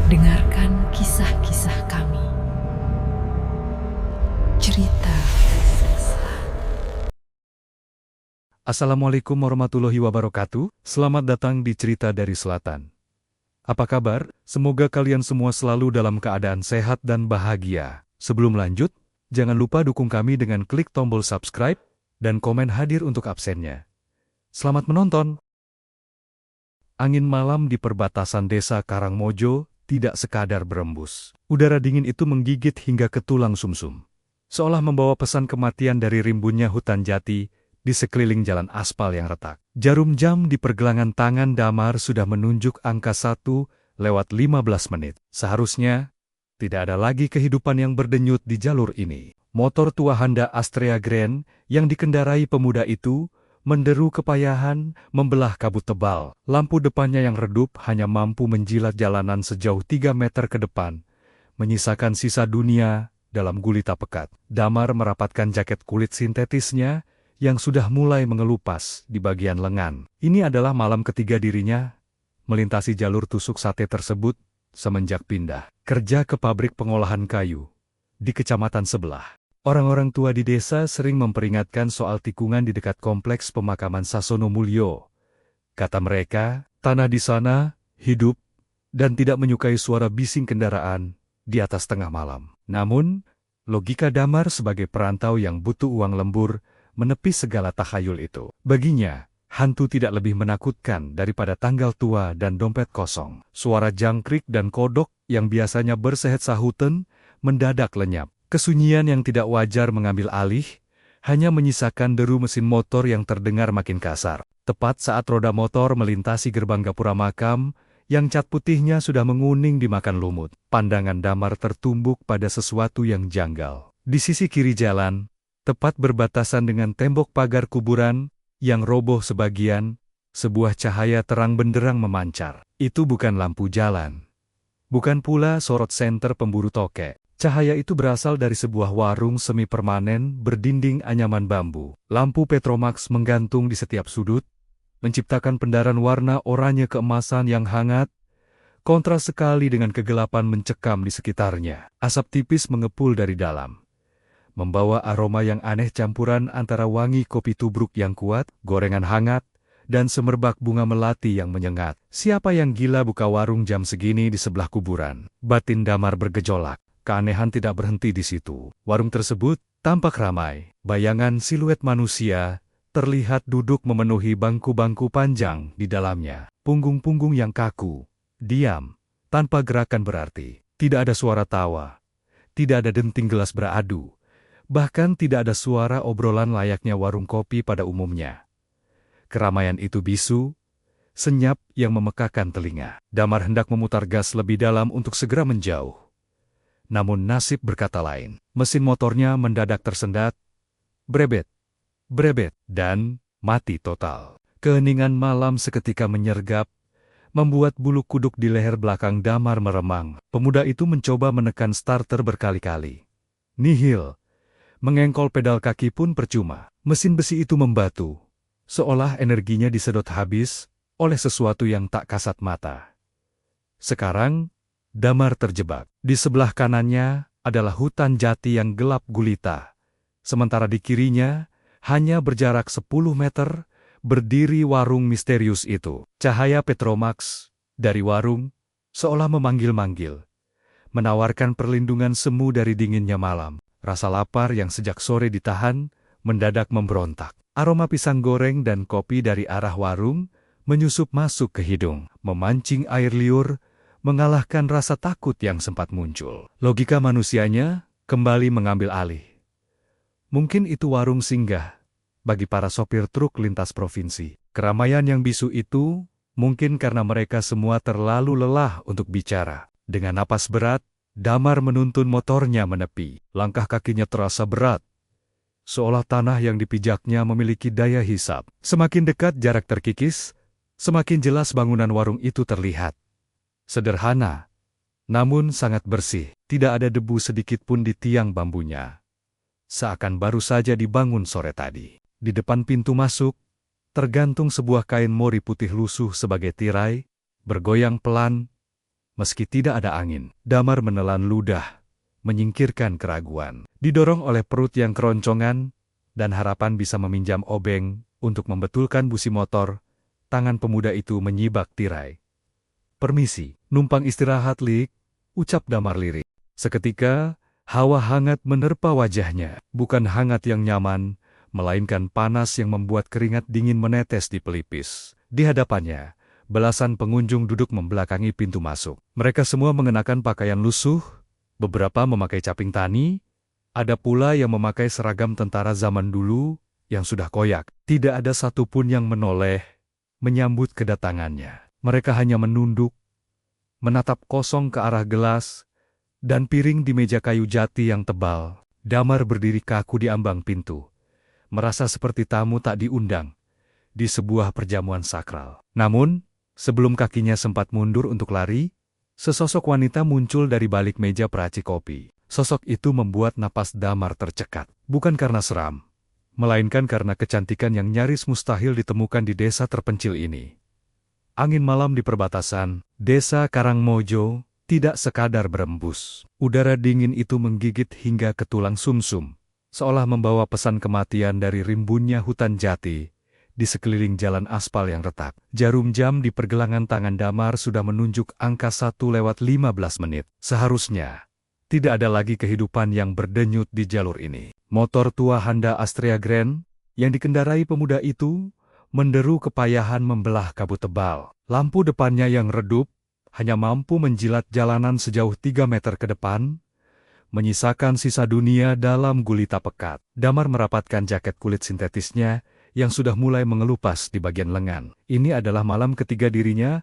Dengarkan kisah-kisah kami. Cerita Assalamualaikum warahmatullahi wabarakatuh. Selamat datang di Cerita dari Selatan. Apa kabar? Semoga kalian semua selalu dalam keadaan sehat dan bahagia. Sebelum lanjut, jangan lupa dukung kami dengan klik tombol subscribe dan komen hadir untuk absennya. Selamat menonton! Angin malam di perbatasan desa Karangmojo tidak sekadar berembus. Udara dingin itu menggigit hingga ke tulang sumsum. Seolah membawa pesan kematian dari rimbunnya hutan jati di sekeliling jalan aspal yang retak. Jarum jam di pergelangan tangan Damar sudah menunjuk angka 1:15 menit. Seharusnya, tidak ada lagi kehidupan yang berdenyut di jalur ini. Motor tua Honda Astrea Grand yang dikendarai pemuda itu menderu kepayahan membelah kabut tebal. Lampu depannya yang redup hanya mampu menjilat jalanan sejauh 3 meter ke depan, menyisakan sisa dunia dalam gulita pekat. Damar merapatkan jaket kulit sintetisnya yang sudah mulai mengelupas di bagian lengan. Ini adalah malam ketiga dirinya melintasi jalur tusuk sate tersebut semenjak pindah kerja ke pabrik pengolahan kayu di kecamatan sebelah. Orang-orang tua di desa sering memperingatkan soal tikungan di dekat kompleks pemakaman Sasono Mulyo. Kata mereka, tanah di sana hidup dan tidak menyukai suara bising kendaraan di atas tengah malam. Namun, logika Damar sebagai perantau yang butuh uang lembur menepis segala takhayul itu. Baginya, hantu tidak lebih menakutkan daripada tanggal tua dan dompet kosong. Suara jangkrik dan kodok yang biasanya bersehet sahutan mendadak lenyap. Kesunyian yang tidak wajar mengambil alih, hanya menyisakan deru mesin motor yang terdengar makin kasar. Tepat saat roda motor melintasi gerbang gapura makam, yang cat putihnya sudah menguning dimakan lumut. Pandangan Damar tertumbuk pada sesuatu yang janggal. Di sisi kiri jalan, tepat berbatasan dengan tembok pagar kuburan, yang roboh sebagian, sebuah cahaya terang benderang memancar. Itu bukan lampu jalan. Bukan pula sorot senter pemburu tokek. Cahaya itu berasal dari sebuah warung semi-permanen berdinding anyaman bambu. Lampu Petromax menggantung di setiap sudut, menciptakan pendaran warna oranye keemasan yang hangat, kontras sekali dengan kegelapan mencekam di sekitarnya. Asap tipis mengepul dari dalam, membawa aroma yang aneh campuran antara wangi kopi tubruk yang kuat, gorengan hangat, dan semerbak bunga melati yang menyengat. Siapa yang gila buka warung jam segini di sebelah kuburan? Batin Damar bergejolak. Keanehan tidak berhenti di situ. Warung tersebut tampak ramai. Bayangan siluet manusia terlihat duduk memenuhi bangku-bangku panjang di dalamnya. Punggung-punggung yang kaku, diam, tanpa gerakan berarti. Tidak ada suara tawa, tidak ada denting gelas beradu, bahkan tidak ada suara obrolan layaknya warung kopi pada umumnya. Keramaian itu bisu, senyap yang memekakan telinga. Damar hendak memutar gas lebih dalam untuk segera menjauh. Namun nasib berkata lain. Mesin motornya mendadak tersendat, brebet, brebet, dan mati total. Keheningan malam seketika menyergap, membuat bulu kuduk di leher belakang Damar meremang. Pemuda itu mencoba menekan starter berkali-kali. Nihil. Mengengkol pedal kaki pun percuma. Mesin besi itu membatu, seolah energinya disedot habis oleh sesuatu yang tak kasat mata. Sekarang, Damar terjebak. Di sebelah kanannya adalah hutan jati yang gelap gulita. Sementara di kirinya, hanya berjarak 10 meter, berdiri warung misterius itu. Cahaya Petromax dari warung seolah memanggil-manggil, menawarkan perlindungan semu dari dinginnya malam. Rasa lapar yang sejak sore ditahan, mendadak memberontak. Aroma pisang goreng dan kopi dari arah warung menyusup masuk ke hidung, memancing air liur, mengalahkan rasa takut yang sempat muncul. Logika manusianya kembali mengambil alih. Mungkin itu warung singgah bagi para sopir truk lintas provinsi. Keramaian yang bisu itu mungkin karena mereka semua terlalu lelah untuk bicara. Dengan napas berat, Damar menuntun motornya menepi. Langkah kakinya terasa berat, seolah tanah yang dipijaknya memiliki daya hisap. Semakin dekat jarak terkikis, semakin jelas bangunan warung itu terlihat. Sederhana, namun sangat bersih. Tidak ada debu sedikit pun di tiang bambunya. Seakan baru saja dibangun sore tadi. Di depan pintu masuk, tergantung sebuah kain mori putih lusuh sebagai tirai, bergoyang pelan, meski tidak ada angin. Damar menelan ludah, menyingkirkan keraguan. Didorong oleh perut yang keroncongan, dan harapan bisa meminjam obeng untuk membetulkan busi motor, tangan pemuda itu menyibak tirai. "Permisi, numpang istirahat, Lik," ucap Damar lirik. Seketika, hawa hangat menerpa wajahnya. Bukan hangat yang nyaman, melainkan panas yang membuat keringat dingin menetes di pelipis. Di hadapannya, belasan pengunjung duduk membelakangi pintu masuk. Mereka semua mengenakan pakaian lusuh, beberapa memakai caping tani, ada pula yang memakai seragam tentara zaman dulu yang sudah koyak. Tidak ada satupun yang menoleh, menyambut kedatangannya. Mereka hanya menunduk, menatap kosong ke arah gelas, dan piring di meja kayu jati yang tebal. Damar berdiri kaku di ambang pintu, merasa seperti tamu tak diundang di sebuah perjamuan sakral. Namun, sebelum kakinya sempat mundur untuk lari, sesosok wanita muncul dari balik meja peracik kopi. Sosok itu membuat napas Damar tercekat. Bukan karena seram, melainkan karena kecantikan yang nyaris mustahil ditemukan di desa terpencil ini. Angin malam di perbatasan desa Karangmojo tidak sekadar berembus. Udara dingin itu menggigit hingga ke tulang sumsum, seolah membawa pesan kematian dari rimbunnya hutan jati di sekeliling jalan aspal yang retak. Jarum jam di pergelangan tangan Damar sudah menunjuk angka 1:15 menit. Seharusnya tidak ada lagi kehidupan yang berdenyut di jalur ini. Motor tua Honda Astrea Grand yang dikendarai pemuda itu menderu kepayahan membelah kabut tebal. Lampu depannya yang redup hanya mampu menjilat jalanan sejauh 3 meter ke depan, menyisakan sisa dunia dalam gulita pekat. Damar merapatkan jaket kulit sintetisnya yang sudah mulai mengelupas di bagian lengan. Ini adalah malam ketiga dirinya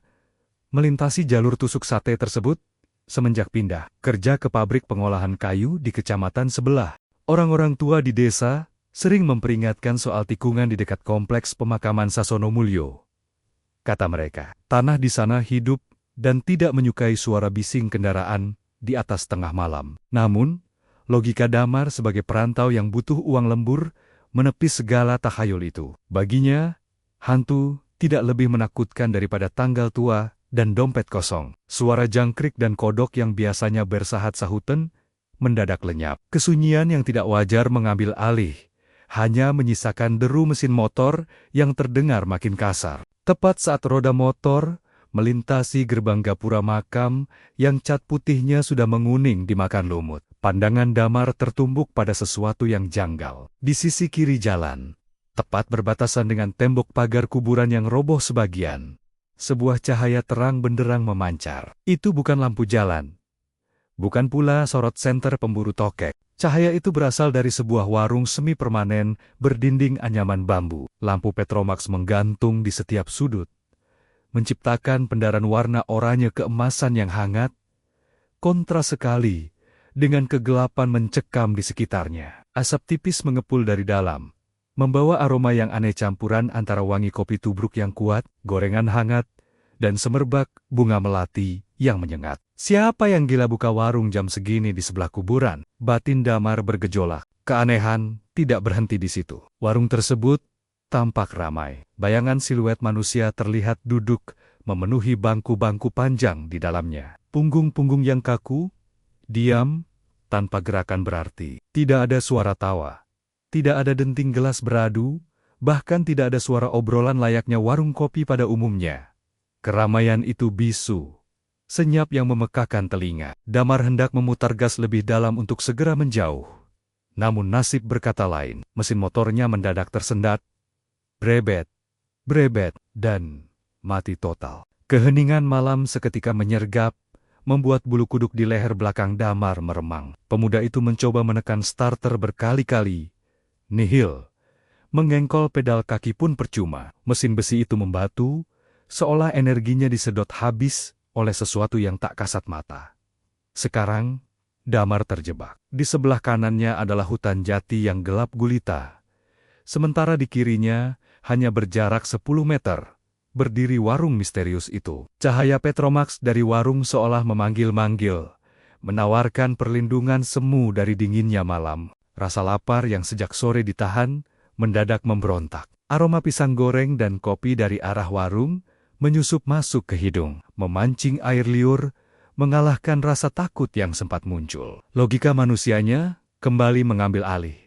melintasi jalur tusuk sate tersebut semenjak pindah kerja ke pabrik pengolahan kayu di kecamatan sebelah. Orang-orang tua di desa sering memperingatkan soal tikungan di dekat kompleks pemakaman Sasono Mulyo. Kata mereka, tanah di sana hidup dan tidak menyukai suara bising kendaraan di atas tengah malam. Namun, logika Damar sebagai perantau yang butuh uang lembur menepis segala takhayul itu. Baginya, hantu tidak lebih menakutkan daripada tanggal tua dan dompet kosong. Suara jangkrik dan kodok yang biasanya bersahat-sahutan mendadak lenyap. Kesunyian yang tidak wajar mengambil alih, hanya menyisakan deru mesin motor yang terdengar makin kasar. Tepat saat roda motor melintasi gerbang gapura makam yang cat putihnya sudah menguning dimakan lumut, pandangan Damar tertumbuk pada sesuatu yang janggal. Di sisi kiri jalan, tepat berbatasan dengan tembok pagar kuburan yang roboh sebagian, sebuah cahaya terang benderang memancar. Itu bukan lampu jalan, bukan pula sorot senter pemburu tokek. Cahaya itu berasal dari sebuah warung semi permanen berdinding anyaman bambu. Lampu Petromax menggantung di setiap sudut, menciptakan pendaran warna oranye keemasan yang hangat, kontras sekali dengan kegelapan mencekam di sekitarnya. Asap tipis mengepul dari dalam, membawa aroma yang aneh campuran antara wangi kopi tubruk yang kuat, gorengan hangat, dan semerbak bunga melati yang menyengat. Siapa yang gila buka warung jam segini di sebelah kuburan? Batin Damar bergejolak. Keanehan tidak berhenti di situ. Warung tersebut tampak ramai. Bayangan siluet manusia terlihat duduk memenuhi bangku-bangku panjang di dalamnya. Punggung-punggung yang kaku, diam, tanpa gerakan berarti. Tidak ada suara tawa. Tidak ada denting gelas beradu, bahkan tidak ada suara obrolan layaknya warung kopi pada umumnya. Keramaian itu bisu, senyap yang memekakkan telinga. Damar hendak memutar gas lebih dalam untuk segera menjauh. Namun nasib berkata lain. Mesin motornya mendadak tersendat, brebet, brebet, dan mati total. Keheningan malam seketika menyergap, membuat bulu kuduk di leher belakang Damar meremang. Pemuda itu mencoba menekan starter berkali-kali. Nihil. Mengengkol pedal kaki pun percuma. Mesin besi itu membatu, seolah energinya disedot habis oleh sesuatu yang tak kasat mata. Sekarang, Damar terjebak. Di sebelah kanannya adalah hutan jati yang gelap gulita. Sementara di kirinya, hanya berjarak 10 meter, berdiri warung misterius itu. Cahaya Petromax dari warung seolah memanggil-manggil, menawarkan perlindungan semu dari dinginnya malam. Rasa lapar yang sejak sore ditahan, mendadak memberontak. Aroma pisang goreng dan kopi dari arah warung menyusup masuk ke hidung, memancing air liur, mengalahkan rasa takut yang sempat muncul. Logika manusianya kembali mengambil alih.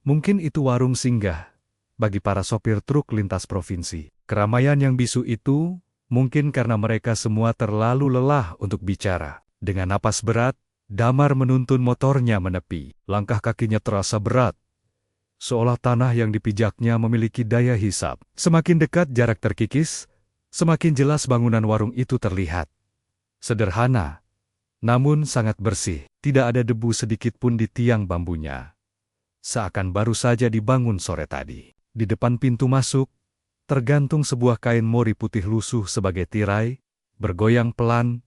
Mungkin itu warung singgah bagi para sopir truk lintas provinsi. Keramaian yang bisu itu mungkin karena mereka semua terlalu lelah untuk bicara. Dengan napas berat, Damar menuntun motornya menepi. Langkah kakinya terasa berat, seolah tanah yang dipijaknya memiliki daya hisap. Semakin dekat jarak terkikis, semakin jelas bangunan warung itu terlihat. Sederhana, namun sangat bersih. Tidak ada debu sedikit pun di tiang bambunya. Seakan baru saja dibangun sore tadi. Di depan pintu masuk, tergantung sebuah kain mori putih lusuh sebagai tirai, bergoyang pelan,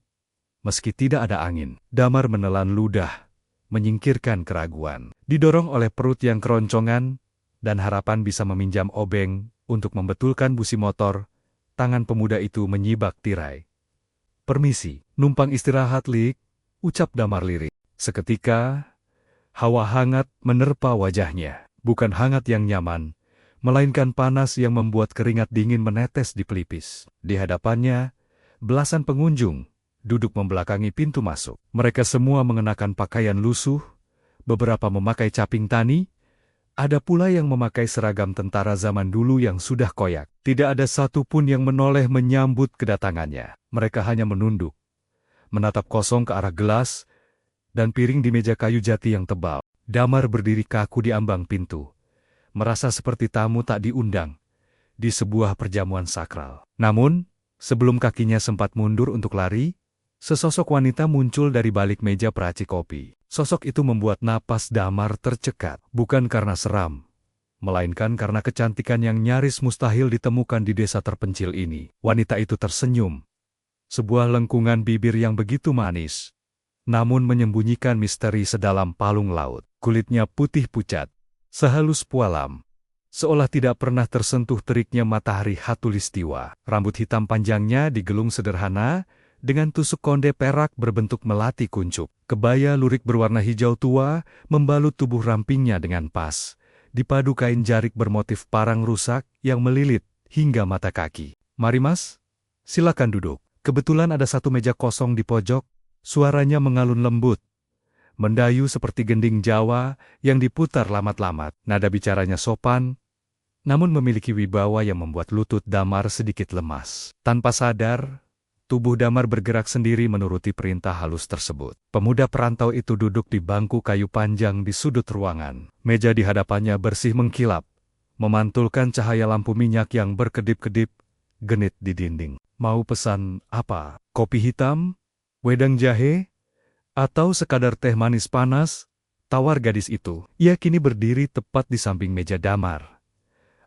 meski tidak ada angin. Damar menelan ludah, menyingkirkan keraguan. Didorong oleh perut yang keroncongan, dan harapan bisa meminjam obeng untuk membetulkan busi motor, tangan pemuda itu menyibak tirai. "Permisi, numpang istirahat, Lik," ucap Damar lirik. Seketika, hawa hangat menerpa wajahnya. Bukan hangat yang nyaman, melainkan panas yang membuat keringat dingin menetes di pelipis. Di hadapannya, belasan pengunjung duduk membelakangi pintu masuk. Mereka semua mengenakan pakaian lusuh, beberapa memakai caping tani, ada pula yang memakai seragam tentara zaman dulu yang sudah koyak. Tidak ada satu pun yang menoleh menyambut kedatangannya. Mereka hanya menunduk, menatap kosong ke arah gelas dan piring di meja kayu jati yang tebal. Damar berdiri kaku di ambang pintu, merasa seperti tamu tak diundang di sebuah perjamuan sakral. Namun, sebelum kakinya sempat mundur untuk lari, sesosok wanita muncul dari balik meja peracik kopi. Sosok itu membuat napas Damar tercekat, bukan karena seram, melainkan karena kecantikan yang nyaris mustahil ditemukan di desa terpencil ini. Wanita itu tersenyum, sebuah lengkungan bibir yang begitu manis, namun menyembunyikan misteri sedalam palung laut. Kulitnya putih pucat, sehalus pualam, seolah tidak pernah tersentuh teriknya matahari khatulistiwa. Rambut hitam panjangnya digelung sederhana, dengan tusuk konde perak berbentuk melati kuncup. Kebaya lurik berwarna hijau tua membalut tubuh rampingnya dengan pas, dipadu kain jarik bermotif parang rusak yang melilit hingga mata kaki. "Mari mas, silakan duduk." Kebetulan ada satu meja kosong di pojok, suaranya mengalun lembut, mendayu seperti gending Jawa yang diputar lamat-lamat. Nada bicaranya sopan, namun memiliki wibawa yang membuat lutut Damar sedikit lemas. Tanpa sadar, tubuh Damar bergerak sendiri menuruti perintah halus tersebut. Pemuda perantau itu duduk di bangku kayu panjang di sudut ruangan. Meja di hadapannya bersih mengkilap, memantulkan cahaya lampu minyak yang berkedip-kedip, genit di dinding. "Mau pesan apa? Kopi hitam? Wedang jahe? Atau sekadar teh manis panas?" tawar gadis itu. Ia kini berdiri tepat di samping meja Damar.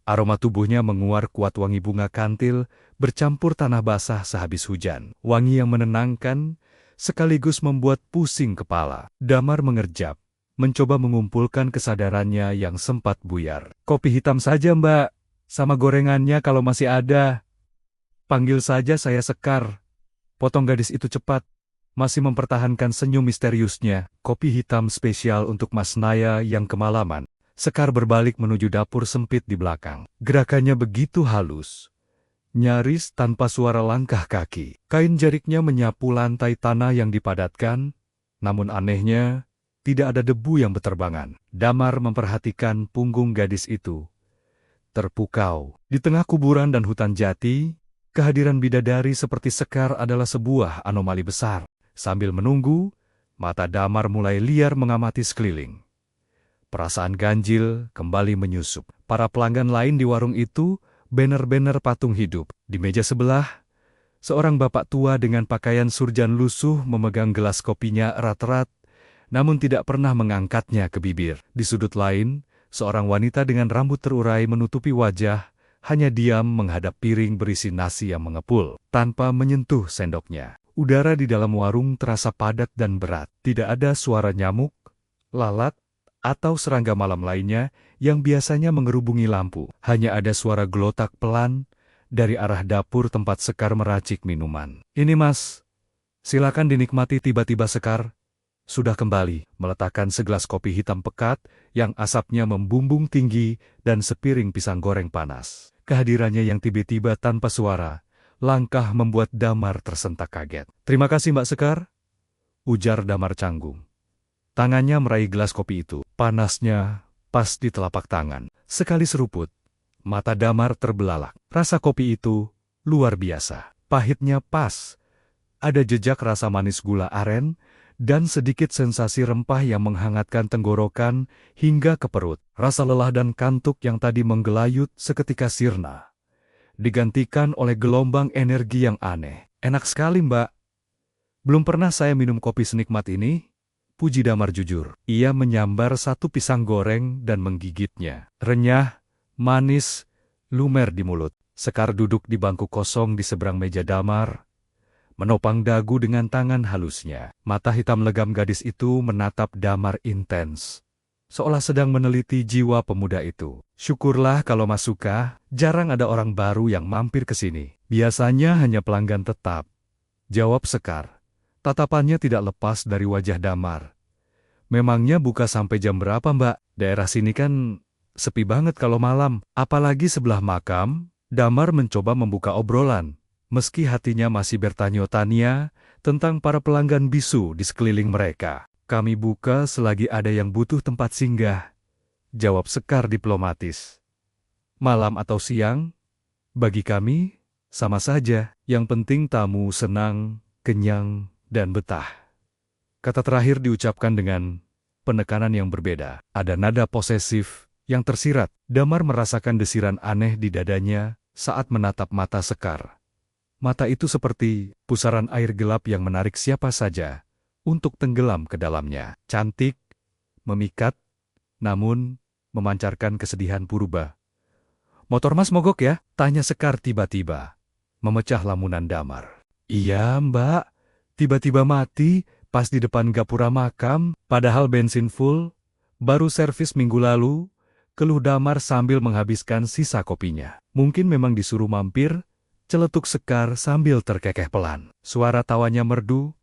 Aroma tubuhnya menguar kuat wangi bunga kantil, bercampur tanah basah sehabis hujan. Wangi yang menenangkan, sekaligus membuat pusing kepala. Damar mengerjap, mencoba mengumpulkan kesadarannya yang sempat buyar. "Kopi hitam saja, Mbak. Sama gorengannya kalau masih ada." "Panggil saja saya Sekar," potong gadis itu cepat, masih mempertahankan senyum misteriusnya. "Kopi hitam spesial untuk Mas Naya yang kemalaman." Sekar berbalik menuju dapur sempit di belakang. Gerakannya begitu halus, nyaris tanpa suara langkah kaki. Kain jariknya menyapu lantai tanah yang dipadatkan, namun anehnya, tidak ada debu yang beterbangan. Damar memperhatikan punggung gadis itu. Terpukau. Di tengah kuburan dan hutan jati, kehadiran bidadari seperti Sekar adalah sebuah anomali besar. Sambil menunggu, mata Damar mulai liar mengamati sekeliling. Perasaan ganjil kembali menyusup. Para pelanggan lain di warung itu, banner-banner patung hidup. Di meja sebelah, seorang bapak tua dengan pakaian surjan lusuh memegang gelas kopinya erat-erat, namun tidak pernah mengangkatnya ke bibir. Di sudut lain, seorang wanita dengan rambut terurai menutupi wajah, hanya diam menghadap piring berisi nasi yang mengepul, tanpa menyentuh sendoknya. Udara di dalam warung terasa padat dan berat. Tidak ada suara nyamuk, lalat, atau serangga malam lainnya yang biasanya mengerubungi lampu. Hanya ada suara gelotak pelan dari arah dapur tempat Sekar meracik minuman. "Ini mas, silakan dinikmati." Tiba-tiba Sekar sudah kembali, meletakkan segelas kopi hitam pekat yang asapnya membumbung tinggi dan sepiring pisang goreng panas. Kehadirannya yang tiba-tiba tanpa suara langkah membuat Damar tersentak kaget. "Terima kasih Mbak Sekar," ujar Damar canggung. Tangannya meraih gelas kopi itu. Panasnya pas di telapak tangan. Sekali seruput, mata Damar terbelalak. Rasa kopi itu luar biasa. Pahitnya pas. Ada jejak rasa manis gula aren, dan sedikit sensasi rempah yang menghangatkan tenggorokan hingga ke perut. Rasa lelah dan kantuk yang tadi menggelayut seketika sirna, digantikan oleh gelombang energi yang aneh. "Enak sekali, Mbak. Belum pernah saya minum kopi senikmat ini," puji Damar jujur. Ia menyambar satu pisang goreng dan menggigitnya. Renyah, manis, lumer di mulut. Sekar duduk di bangku kosong di seberang meja Damar, menopang dagu dengan tangan halusnya. Mata hitam legam gadis itu menatap Damar intens, seolah sedang meneliti jiwa pemuda itu. "Syukurlah kalau Mas suka, jarang ada orang baru yang mampir ke sini. Biasanya hanya pelanggan tetap," jawab Sekar. Tatapannya tidak lepas dari wajah Damar. "Memangnya buka sampai jam berapa, Mbak? Daerah sini kan sepi banget kalau malam, apalagi sebelah makam." Damar mencoba membuka obrolan, meski hatinya masih bertanya-tanya tentang para pelanggan bisu di sekeliling mereka. "Kami buka selagi ada yang butuh tempat singgah," jawab Sekar diplomatis. "Malam atau siang, bagi kami sama saja. Yang penting tamu senang, kenyang, dan betah." Kata terakhir diucapkan dengan penekanan yang berbeda. Ada nada posesif yang tersirat. Damar merasakan desiran aneh di dadanya saat menatap mata Sekar. Mata itu seperti pusaran air gelap yang menarik siapa saja untuk tenggelam ke dalamnya. Cantik, memikat, namun memancarkan kesedihan purba. "Motor Mas mogok ya?" tanya Sekar tiba-tiba, memecah lamunan Damar. "Iya, Mbak. Tiba-tiba mati pas di depan gapura makam, padahal bensin full. Baru servis minggu lalu," keluh Damar sambil menghabiskan sisa kopinya. "Mungkin memang disuruh mampir," celetuk Sekar sambil terkekeh pelan. Suara tawanya merdu,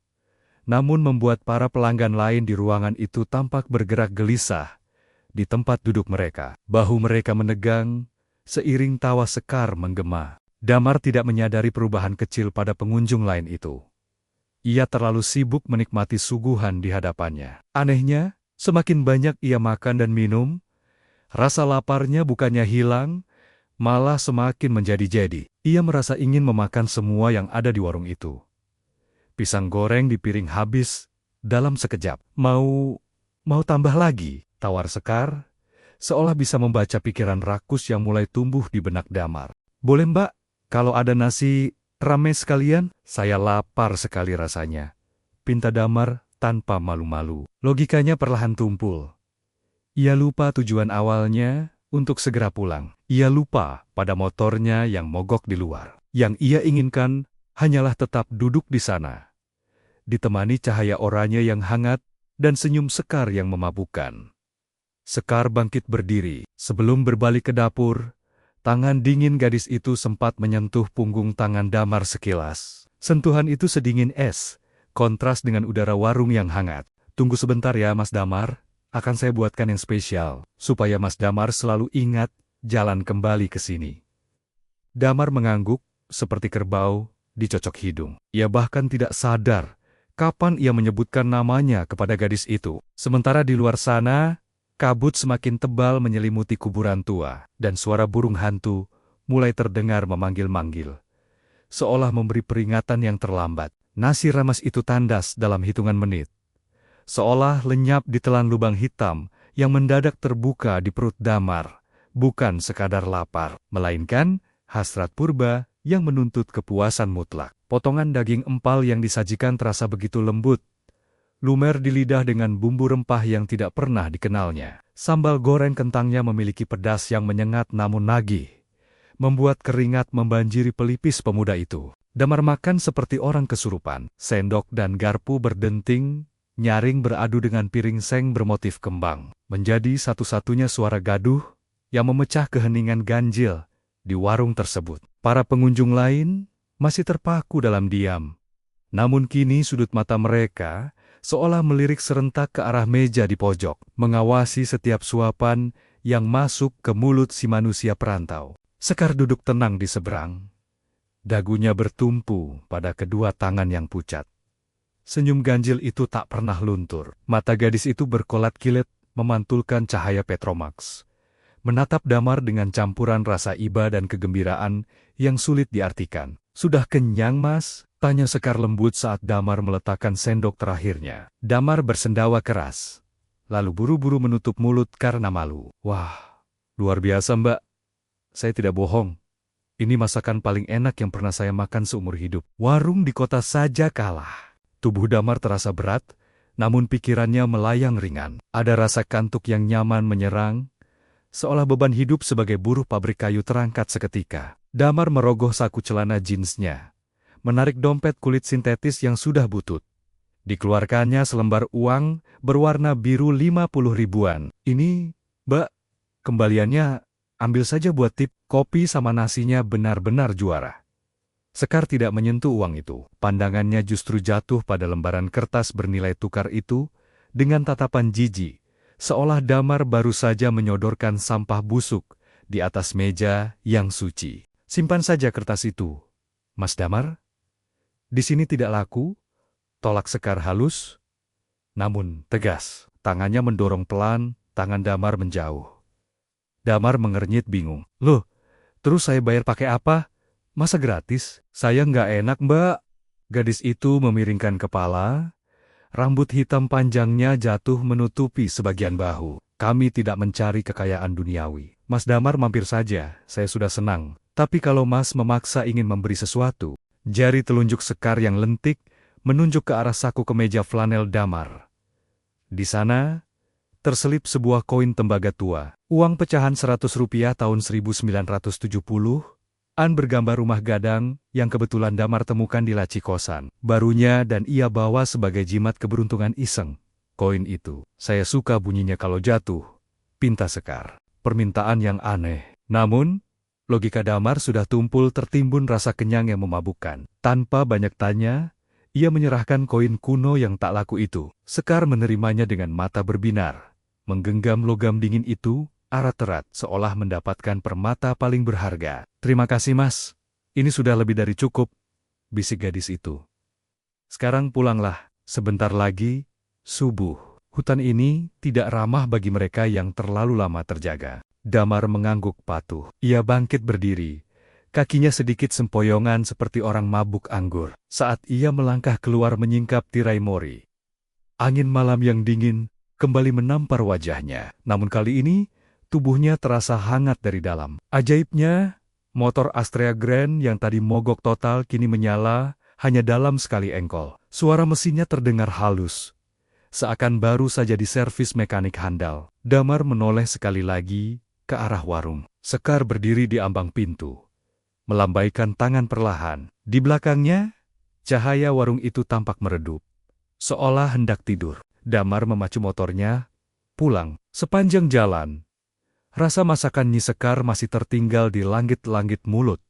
namun membuat para pelanggan lain di ruangan itu tampak bergerak gelisah di tempat duduk mereka. Bahu mereka menegang, seiring tawa Sekar menggema. Damar tidak menyadari perubahan kecil pada pengunjung lain itu. Ia terlalu sibuk menikmati suguhan di hadapannya. Anehnya, semakin banyak ia makan dan minum, rasa laparnya bukannya hilang, malah semakin menjadi-jadi. Ia merasa ingin memakan semua yang ada di warung itu. Pisang goreng di piring habis dalam sekejap. Mau tambah lagi?" tawar Sekar, seolah bisa membaca pikiran rakus yang mulai tumbuh di benak Damar. "Boleh, Mbak, kalau ada nasi rame sekalian?" "Saya lapar sekali rasanya," pinta Damar tanpa malu-malu. Logikanya perlahan tumpul. Ia lupa tujuan awalnya untuk segera pulang. Ia lupa pada motornya yang mogok di luar. Yang ia inginkan hanyalah tetap duduk di sana, ditemani cahaya oranye yang hangat dan senyum Sekar yang memabukkan. Sekar bangkit berdiri. Sebelum berbalik ke dapur, tangan dingin gadis itu sempat menyentuh punggung tangan Damar sekilas. Sentuhan itu sedingin es, kontras dengan udara warung yang hangat. "Tunggu sebentar ya, Mas Damar. Akan saya buatkan yang spesial, supaya Mas Damar selalu ingat jalan kembali ke sini." Damar mengangguk, seperti kerbau dicocok hidung. Ia bahkan tidak sadar kapan ia menyebutkan namanya kepada gadis itu. Sementara di luar sana, kabut semakin tebal menyelimuti kuburan tua, dan suara burung hantu mulai terdengar memanggil-manggil, seolah memberi peringatan yang terlambat. Nasi rames itu tandas dalam hitungan menit, seolah lenyap di telan lubang hitam yang mendadak terbuka di perut Damar, bukan sekadar lapar, melainkan hasrat purba yang menuntut kepuasan mutlak. Potongan daging empal yang disajikan terasa begitu lembut, lumer di lidah dengan bumbu rempah yang tidak pernah dikenalnya. Sambal goreng kentangnya memiliki pedas yang menyengat namun nagih, membuat keringat membanjiri pelipis pemuda itu. Damar makan seperti orang kesurupan. Sendok dan garpu berdenting, nyaring beradu dengan piring seng bermotif kembang, menjadi satu-satunya suara gaduh yang memecah keheningan ganjil di warung tersebut. Para pengunjung lain masih terpaku dalam diam, namun kini sudut mata mereka seolah melirik serentak ke arah meja di pojok, mengawasi setiap suapan yang masuk ke mulut si manusia perantau. Sekar duduk tenang di seberang, Dagunya bertumpu pada kedua tangan yang pucat. Senyum ganjil itu tak pernah luntur. Mata gadis itu berkolat-kilat, memantulkan cahaya Petromax. Menatap Damar dengan campuran rasa iba dan kegembiraan yang sulit diartikan. "Sudah kenyang, Mas?" tanya Sekar lembut saat Damar meletakkan sendok terakhirnya. Damar bersendawa keras, lalu buru-buru menutup mulut karena malu. "Wah, luar biasa, Mbak. Saya tidak bohong. Ini masakan paling enak yang pernah saya makan seumur hidup." Warung di kota saja kalah. Tubuh Damar terasa berat, namun pikirannya melayang ringan. Ada rasa kantuk yang nyaman menyerang, seolah beban hidup sebagai buruh pabrik kayu terangkat seketika. Damar merogoh saku celana jeansnya, menarik dompet kulit sintetis yang sudah butut. Dikeluarkannya selembar uang berwarna biru 50 ribuan. "Ini, Mbak, kembaliannya ambil saja buat tip, kopi sama nasinya benar-benar juara." Sekar tidak menyentuh uang itu. Pandangannya justru jatuh pada lembaran kertas bernilai tukar itu dengan tatapan jijik. Seolah Damar baru saja menyodorkan sampah busuk di atas meja yang suci. "Simpan saja kertas itu, Mas Damar. Di sini tidak laku," tolak Sekar halus, namun tegas. Tangannya mendorong pelan, tangan Damar menjauh. Damar mengernyit bingung. "Loh, terus saya bayar pakai apa? Masa gratis?" "Saya nggak enak, Mbak." Gadis itu memiringkan kepala. Rambut hitam panjangnya jatuh menutupi sebagian bahu. "Kami tidak mencari kekayaan duniawi. Mas Damar mampir saja, saya sudah senang. Tapi kalau Mas memaksa ingin memberi sesuatu." Jari telunjuk Sekar yang lentik menunjuk ke arah saku kemeja flanel Damar. Di sana, terselip sebuah koin tembaga tua. Uang pecahan Rp100 tahun 1970. Bergambar rumah gadang yang kebetulan Damar temukan di laci kosan. Barunya dan ia bawa sebagai jimat keberuntungan iseng. "Koin itu, saya suka bunyinya kalau jatuh," pinta Sekar. Permintaan yang aneh. Namun, logika Damar sudah tumpul tertimbun rasa kenyang yang memabukkan. Tanpa banyak tanya, ia menyerahkan koin kuno yang tak laku itu. Sekar menerimanya dengan mata berbinar, menggenggam logam dingin itu erat-erat seolah mendapatkan permata paling berharga. "Terima kasih, Mas. Ini sudah lebih dari cukup," bisik gadis itu. "Sekarang pulanglah. Sebentar lagi, subuh. Hutan ini tidak ramah bagi mereka yang terlalu lama terjaga." Damar mengangguk patuh. Ia bangkit berdiri. Kakinya sedikit sempoyongan seperti orang mabuk anggur. Saat ia melangkah keluar menyingkap tirai mori, angin malam yang dingin kembali menampar wajahnya. Namun kali ini, tubuhnya terasa hangat dari dalam. Ajaibnya, motor Astrea Grand yang tadi mogok total kini menyala hanya dalam sekali engkol. Suara mesinnya terdengar halus, seakan baru saja diservis mekanik handal. Damar menoleh sekali lagi ke arah warung. Sekar berdiri di ambang pintu, melambaikan tangan perlahan. Di belakangnya, cahaya warung itu tampak meredup, seolah hendak tidur. Damar memacu motornya, pulang. Sepanjang jalan, rasa masakan Nyi Sekar masih tertinggal di langit-langit mulut,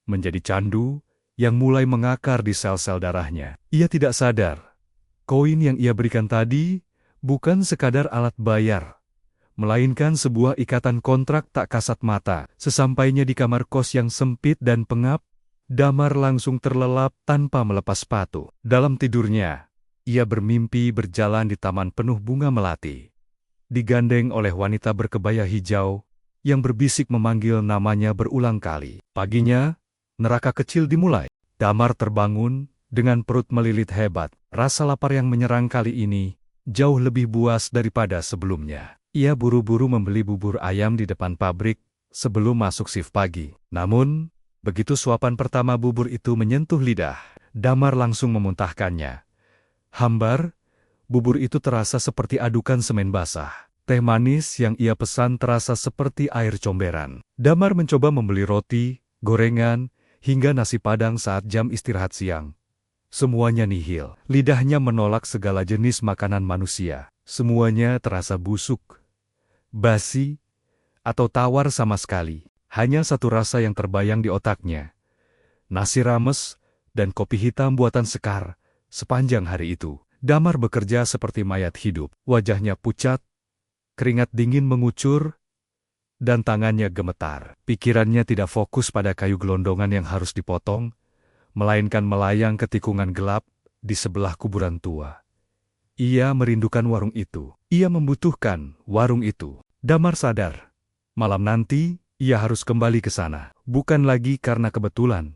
menjadi candu yang mulai mengakar di sel-sel darahnya. Ia tidak sadar, koin yang ia berikan tadi bukan sekadar alat bayar, melainkan sebuah ikatan kontrak tak kasat mata. Sesampainya di kamar kos yang sempit dan pengap, Damar langsung terlelap tanpa melepas sepatu. Dalam tidurnya, ia bermimpi berjalan di taman penuh bunga melati, digandeng oleh wanita berkebaya hijau yang berbisik memanggil namanya berulang kali. Paginya, neraka kecil dimulai. Damar terbangun dengan perut melilit hebat. Rasa lapar yang menyerang kali ini jauh lebih buas daripada sebelumnya. Ia buru-buru membeli bubur ayam di depan pabrik sebelum masuk shift pagi. Namun, begitu suapan pertama bubur itu menyentuh lidah, Damar langsung memuntahkannya. Hambar, bubur itu terasa seperti adukan semen basah. Teh manis yang ia pesan terasa seperti air comberan. Damar mencoba membeli roti, gorengan, hingga nasi padang saat jam istirahat siang. Semuanya nihil. Lidahnya menolak segala jenis makanan manusia. Semuanya terasa busuk, basi, atau tawar sama sekali. Hanya satu rasa yang terbayang di otaknya. Nasi rames dan kopi hitam buatan Sekar sepanjang hari itu. Damar bekerja seperti mayat hidup. Wajahnya pucat, keringat dingin mengucur, dan tangannya gemetar. Pikirannya tidak fokus pada kayu gelondongan yang harus dipotong, melainkan melayang ke tikungan gelap di sebelah kuburan tua. Ia merindukan warung itu. Ia membutuhkan warung itu. Damar sadar, malam nanti ia harus kembali ke sana. Bukan lagi karena kebetulan,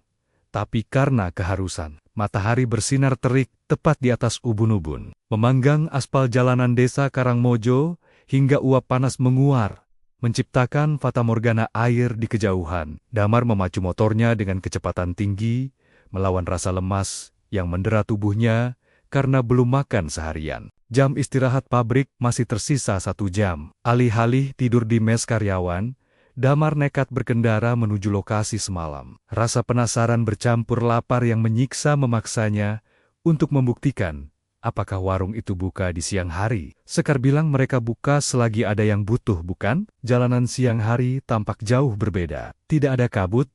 tapi karena keharusan. Matahari bersinar terik tepat di atas ubun-ubun, memanggang aspal jalanan desa Karangmojo hingga uap panas menguar, menciptakan fatamorgana air di kejauhan. Damar memacu motornya dengan kecepatan tinggi, melawan rasa lemas yang mendera tubuhnya karena belum makan seharian. Jam istirahat pabrik masih tersisa 1 jam. Alih-alih tidur di mes karyawan, Damar nekat berkendara menuju lokasi semalam. Rasa penasaran bercampur lapar yang menyiksa memaksanya untuk membuktikan apakah warung itu buka di siang hari. Sekar bilang mereka buka selagi ada yang butuh, bukan? Jalanan siang hari tampak jauh berbeda. Tidak ada kabut,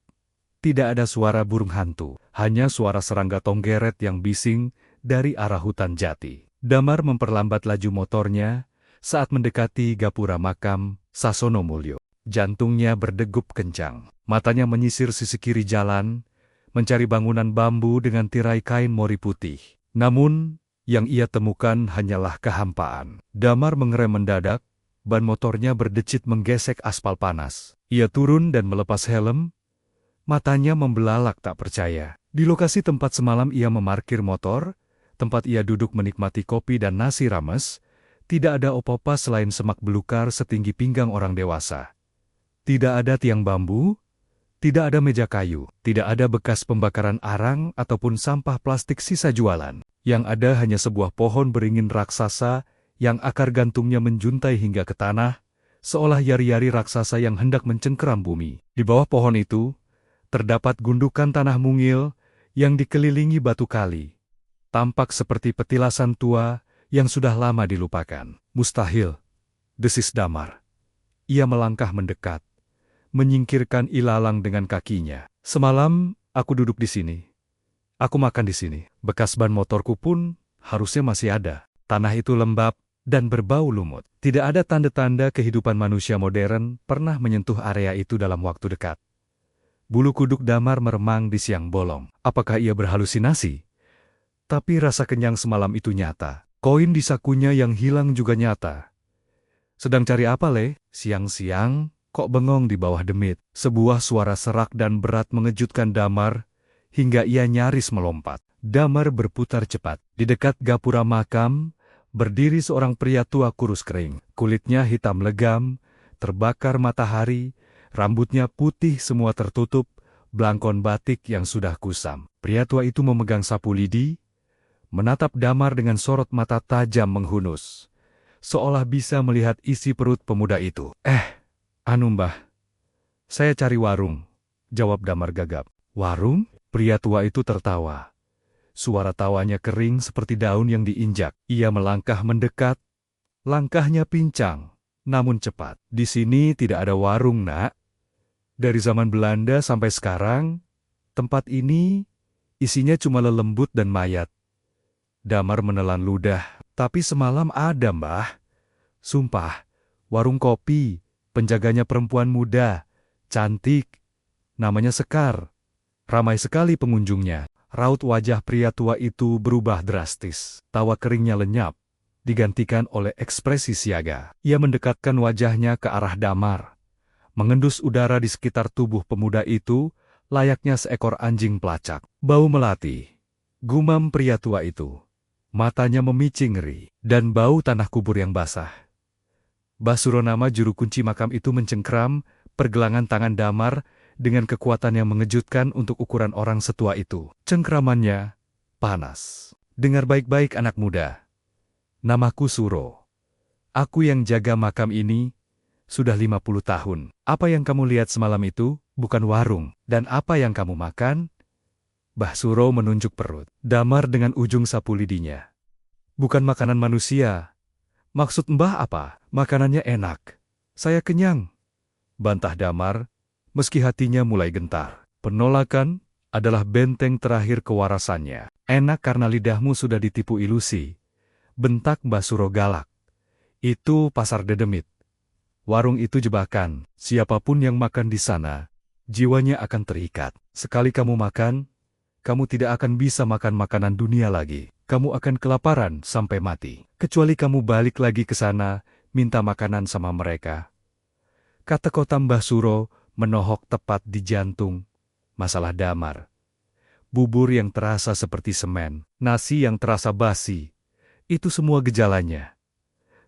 tidak ada suara burung hantu, hanya suara serangga tonggeret yang bising dari arah hutan jati. Damar memperlambat laju motornya saat mendekati gapura makam Sasono Mulyo. Jantungnya berdegup kencang. Matanya menyisir sisi kiri jalan, mencari bangunan bambu dengan tirai kain mori putih. Namun, yang ia temukan hanyalah kehampaan. Damar mengerem mendadak, ban motornya berdecit menggesek aspal panas. Ia turun dan melepas helm, matanya membelalak tak percaya. Di lokasi tempat semalam ia memarkir motor, tempat ia duduk menikmati kopi dan nasi rames, tidak ada apa-apa selain semak belukar setinggi pinggang orang dewasa. Tidak ada tiang bambu, tidak ada meja kayu, tidak ada bekas pembakaran arang ataupun sampah plastik sisa jualan. Yang ada hanya sebuah pohon beringin raksasa yang akar gantungnya menjuntai hingga ke tanah, seolah yari-yari raksasa yang hendak mencengkeram bumi. Di bawah pohon itu, terdapat gundukan tanah mungil yang dikelilingi batu kali. Tampak seperti petilasan tua yang sudah lama dilupakan. Mustahil, desis Damar. Ia melangkah mendekat, menyingkirkan ilalang dengan kakinya. Semalam, aku duduk di sini. Aku makan di sini. Bekas ban motorku pun harusnya masih ada. Tanah itu lembab dan berbau lumut. Tidak ada tanda-tanda kehidupan manusia modern pernah menyentuh area itu dalam waktu dekat. Bulu kuduk Damar meremang di siang bolong. Apakah ia berhalusinasi? Tapi rasa kenyang semalam itu nyata. Koin di sakunya yang hilang juga nyata. Sedang cari apa, Le? Siang-siang, kok bengong di bawah demit? Sebuah suara serak dan berat mengejutkan Damar, hingga ia nyaris melompat. Damar berputar cepat. Di dekat gapura makam, berdiri seorang pria tua kurus kering. Kulitnya hitam legam, terbakar matahari, rambutnya putih semua tertutup, belangkon batik yang sudah kusam. Pria tua itu memegang sapu lidi, menatap Damar dengan sorot mata tajam menghunus, seolah bisa melihat isi perut pemuda itu. Anu Mbah, saya cari warung, jawab Damar gagap. Warung? Pria tua itu tertawa. Suara tawanya kering seperti daun yang diinjak. Ia melangkah mendekat, langkahnya pincang, namun cepat. Di sini tidak ada warung, Nak. Dari zaman Belanda sampai sekarang, tempat ini isinya cuma lelembut dan mayat. Damar menelan ludah. Tapi semalam ada, Mbah. Sumpah, warung kopi. Penjaganya perempuan muda, cantik, namanya Sekar. Ramai sekali pengunjungnya. Raut wajah pria tua itu berubah drastis. Tawa keringnya lenyap, digantikan oleh ekspresi siaga. Ia mendekatkan wajahnya ke arah Damar, mengendus udara di sekitar tubuh pemuda itu, layaknya seekor anjing pelacak. Bau melati, gumam pria tua itu. Matanya memicing ngeri, dan bau tanah kubur yang basah. Basuro, nama juru kunci makam itu, mencengkeram pergelangan tangan Damar dengan kekuatan yang mengejutkan untuk ukuran orang setua itu. Cengkeramannya panas. Dengar baik-baik anak muda. Namaku Suro. Aku yang jaga makam ini sudah 50 tahun. Apa yang kamu lihat semalam itu bukan warung. Dan apa yang kamu makan? Mbah Suro menunjuk perut. Damar dengan ujung sapu lidinya. Bukan makanan manusia. Maksud Mbah apa? Makanannya enak. Saya kenyang, bantah Damar, meski hatinya mulai gentar. Penolakan adalah benteng terakhir kewarasannya. Enak karena lidahmu sudah ditipu ilusi, bentak Mbah Suro galak. Itu pasar dedemit. Warung itu jebakan. Siapapun yang makan di sana, jiwanya akan terikat. Sekali kamu makan, kamu tidak akan bisa makan makanan dunia lagi. Kamu akan kelaparan sampai mati. Kecuali kamu balik lagi ke sana, minta makanan sama mereka. Kata kota Mbah Suro menohok tepat di jantung masalah Damar. Bubur yang terasa seperti semen, nasi yang terasa basi, itu semua gejalanya.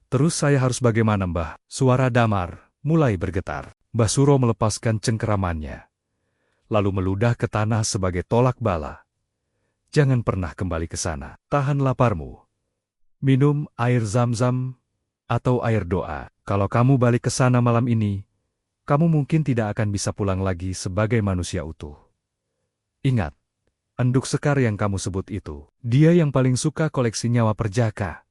Terus saya harus bagaimana, Mbah? Suara Damar mulai bergetar. Mbah Suro melepaskan cengkeramannya, lalu meludah ke tanah sebagai tolak bala. Jangan pernah kembali ke sana. Tahan laparmu. Minum air zam-zam atau air doa. Kalau kamu balik ke sana malam ini, kamu mungkin tidak akan bisa pulang lagi sebagai manusia utuh. Ingat, Enduk Sekar yang kamu sebut itu, dia yang paling suka koleksi nyawa perjaka.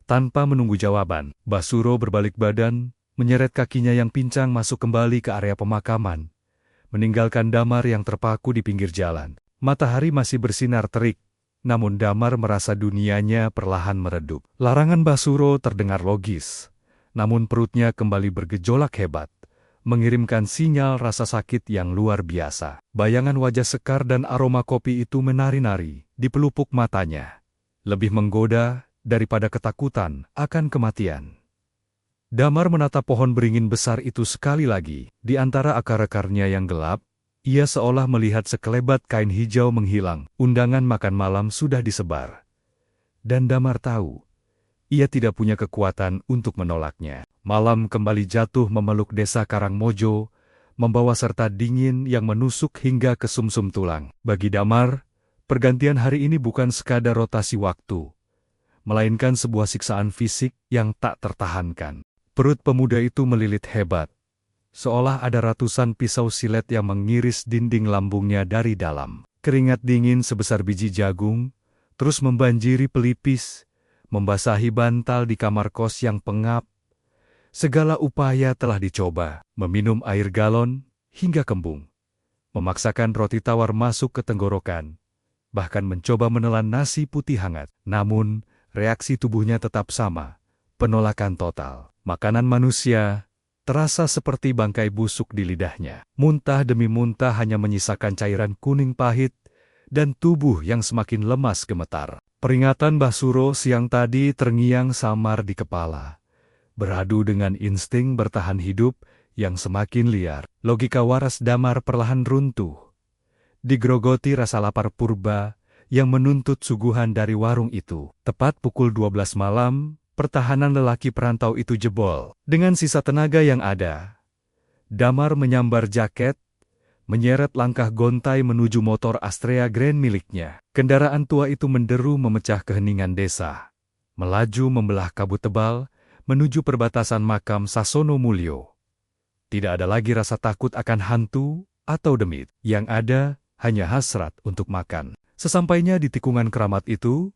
Tanpa menunggu jawaban, Mbah Suro berbalik badan, menyeret kakinya yang pincang masuk kembali ke area pemakaman, meninggalkan Damar yang terpaku di pinggir jalan. Matahari masih bersinar terik, namun Damar merasa dunianya perlahan meredup. Larangan Mbah Suro terdengar logis, namun perutnya kembali bergejolak hebat, mengirimkan sinyal rasa sakit yang luar biasa. Bayangan wajah Sekar dan aroma kopi itu menari-nari di pelupuk matanya, lebih menggoda daripada ketakutan akan kematian. Damar menatap pohon beringin besar itu sekali lagi. Di antara akar-akarnya yang gelap, ia seolah melihat sekelebat kain hijau menghilang. Undangan makan malam sudah disebar. Dan Damar tahu, ia tidak punya kekuatan untuk menolaknya. Malam kembali jatuh memeluk desa Karangmojo, membawa serta dingin yang menusuk hingga ke sumsum tulang. Bagi Damar, pergantian hari ini bukan sekadar rotasi waktu, melainkan sebuah siksaan fisik yang tak tertahankan. Perut pemuda itu melilit hebat, seolah ada ratusan pisau silet yang mengiris dinding lambungnya dari dalam. Keringat dingin sebesar biji jagung terus membanjiri pelipis, membasahi bantal di kamar kos yang pengap. Segala upaya telah dicoba, meminum air galon hingga kembung, memaksakan roti tawar masuk ke tenggorokan, bahkan mencoba menelan nasi putih hangat. Namun, reaksi tubuhnya tetap sama, penolakan total. Makanan manusia terasa seperti bangkai busuk di lidahnya. Muntah demi muntah hanya menyisakan cairan kuning pahit dan tubuh yang semakin lemas gemetar. Peringatan Mbah Suro siang tadi terngiang samar di kepala, beradu dengan insting bertahan hidup yang semakin liar. Logika waras Damar perlahan runtuh, digerogoti rasa lapar purba yang menuntut suguhan dari warung itu. Tepat pukul 12 malam, pertahanan lelaki perantau itu jebol. Dengan sisa tenaga yang ada, Damar menyambar jaket, menyeret langkah gontai menuju motor Astrea Grand miliknya. Kendaraan tua itu menderu memecah keheningan desa, melaju membelah kabut tebal, menuju perbatasan makam Sasono Mulyo. Tidak ada lagi rasa takut akan hantu atau demit. Yang ada hanya hasrat untuk makan. Sesampainya di tikungan keramat itu,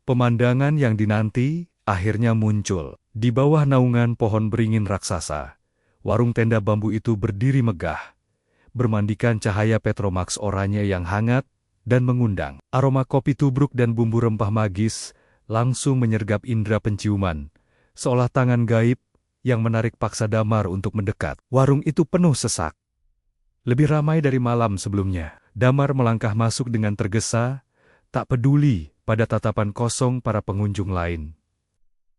pemandangan yang dinanti akhirnya muncul. Di bawah naungan pohon beringin raksasa, warung tenda bambu itu berdiri megah, bermandikan cahaya Petromax oranye yang hangat dan mengundang. Aroma kopi tubruk dan bumbu rempah magis langsung menyergap indera penciuman, seolah tangan gaib yang menarik paksa Damar untuk mendekat. Warung itu penuh sesak, lebih ramai dari malam sebelumnya. Damar melangkah masuk dengan tergesa, tak peduli pada tatapan kosong para pengunjung lain.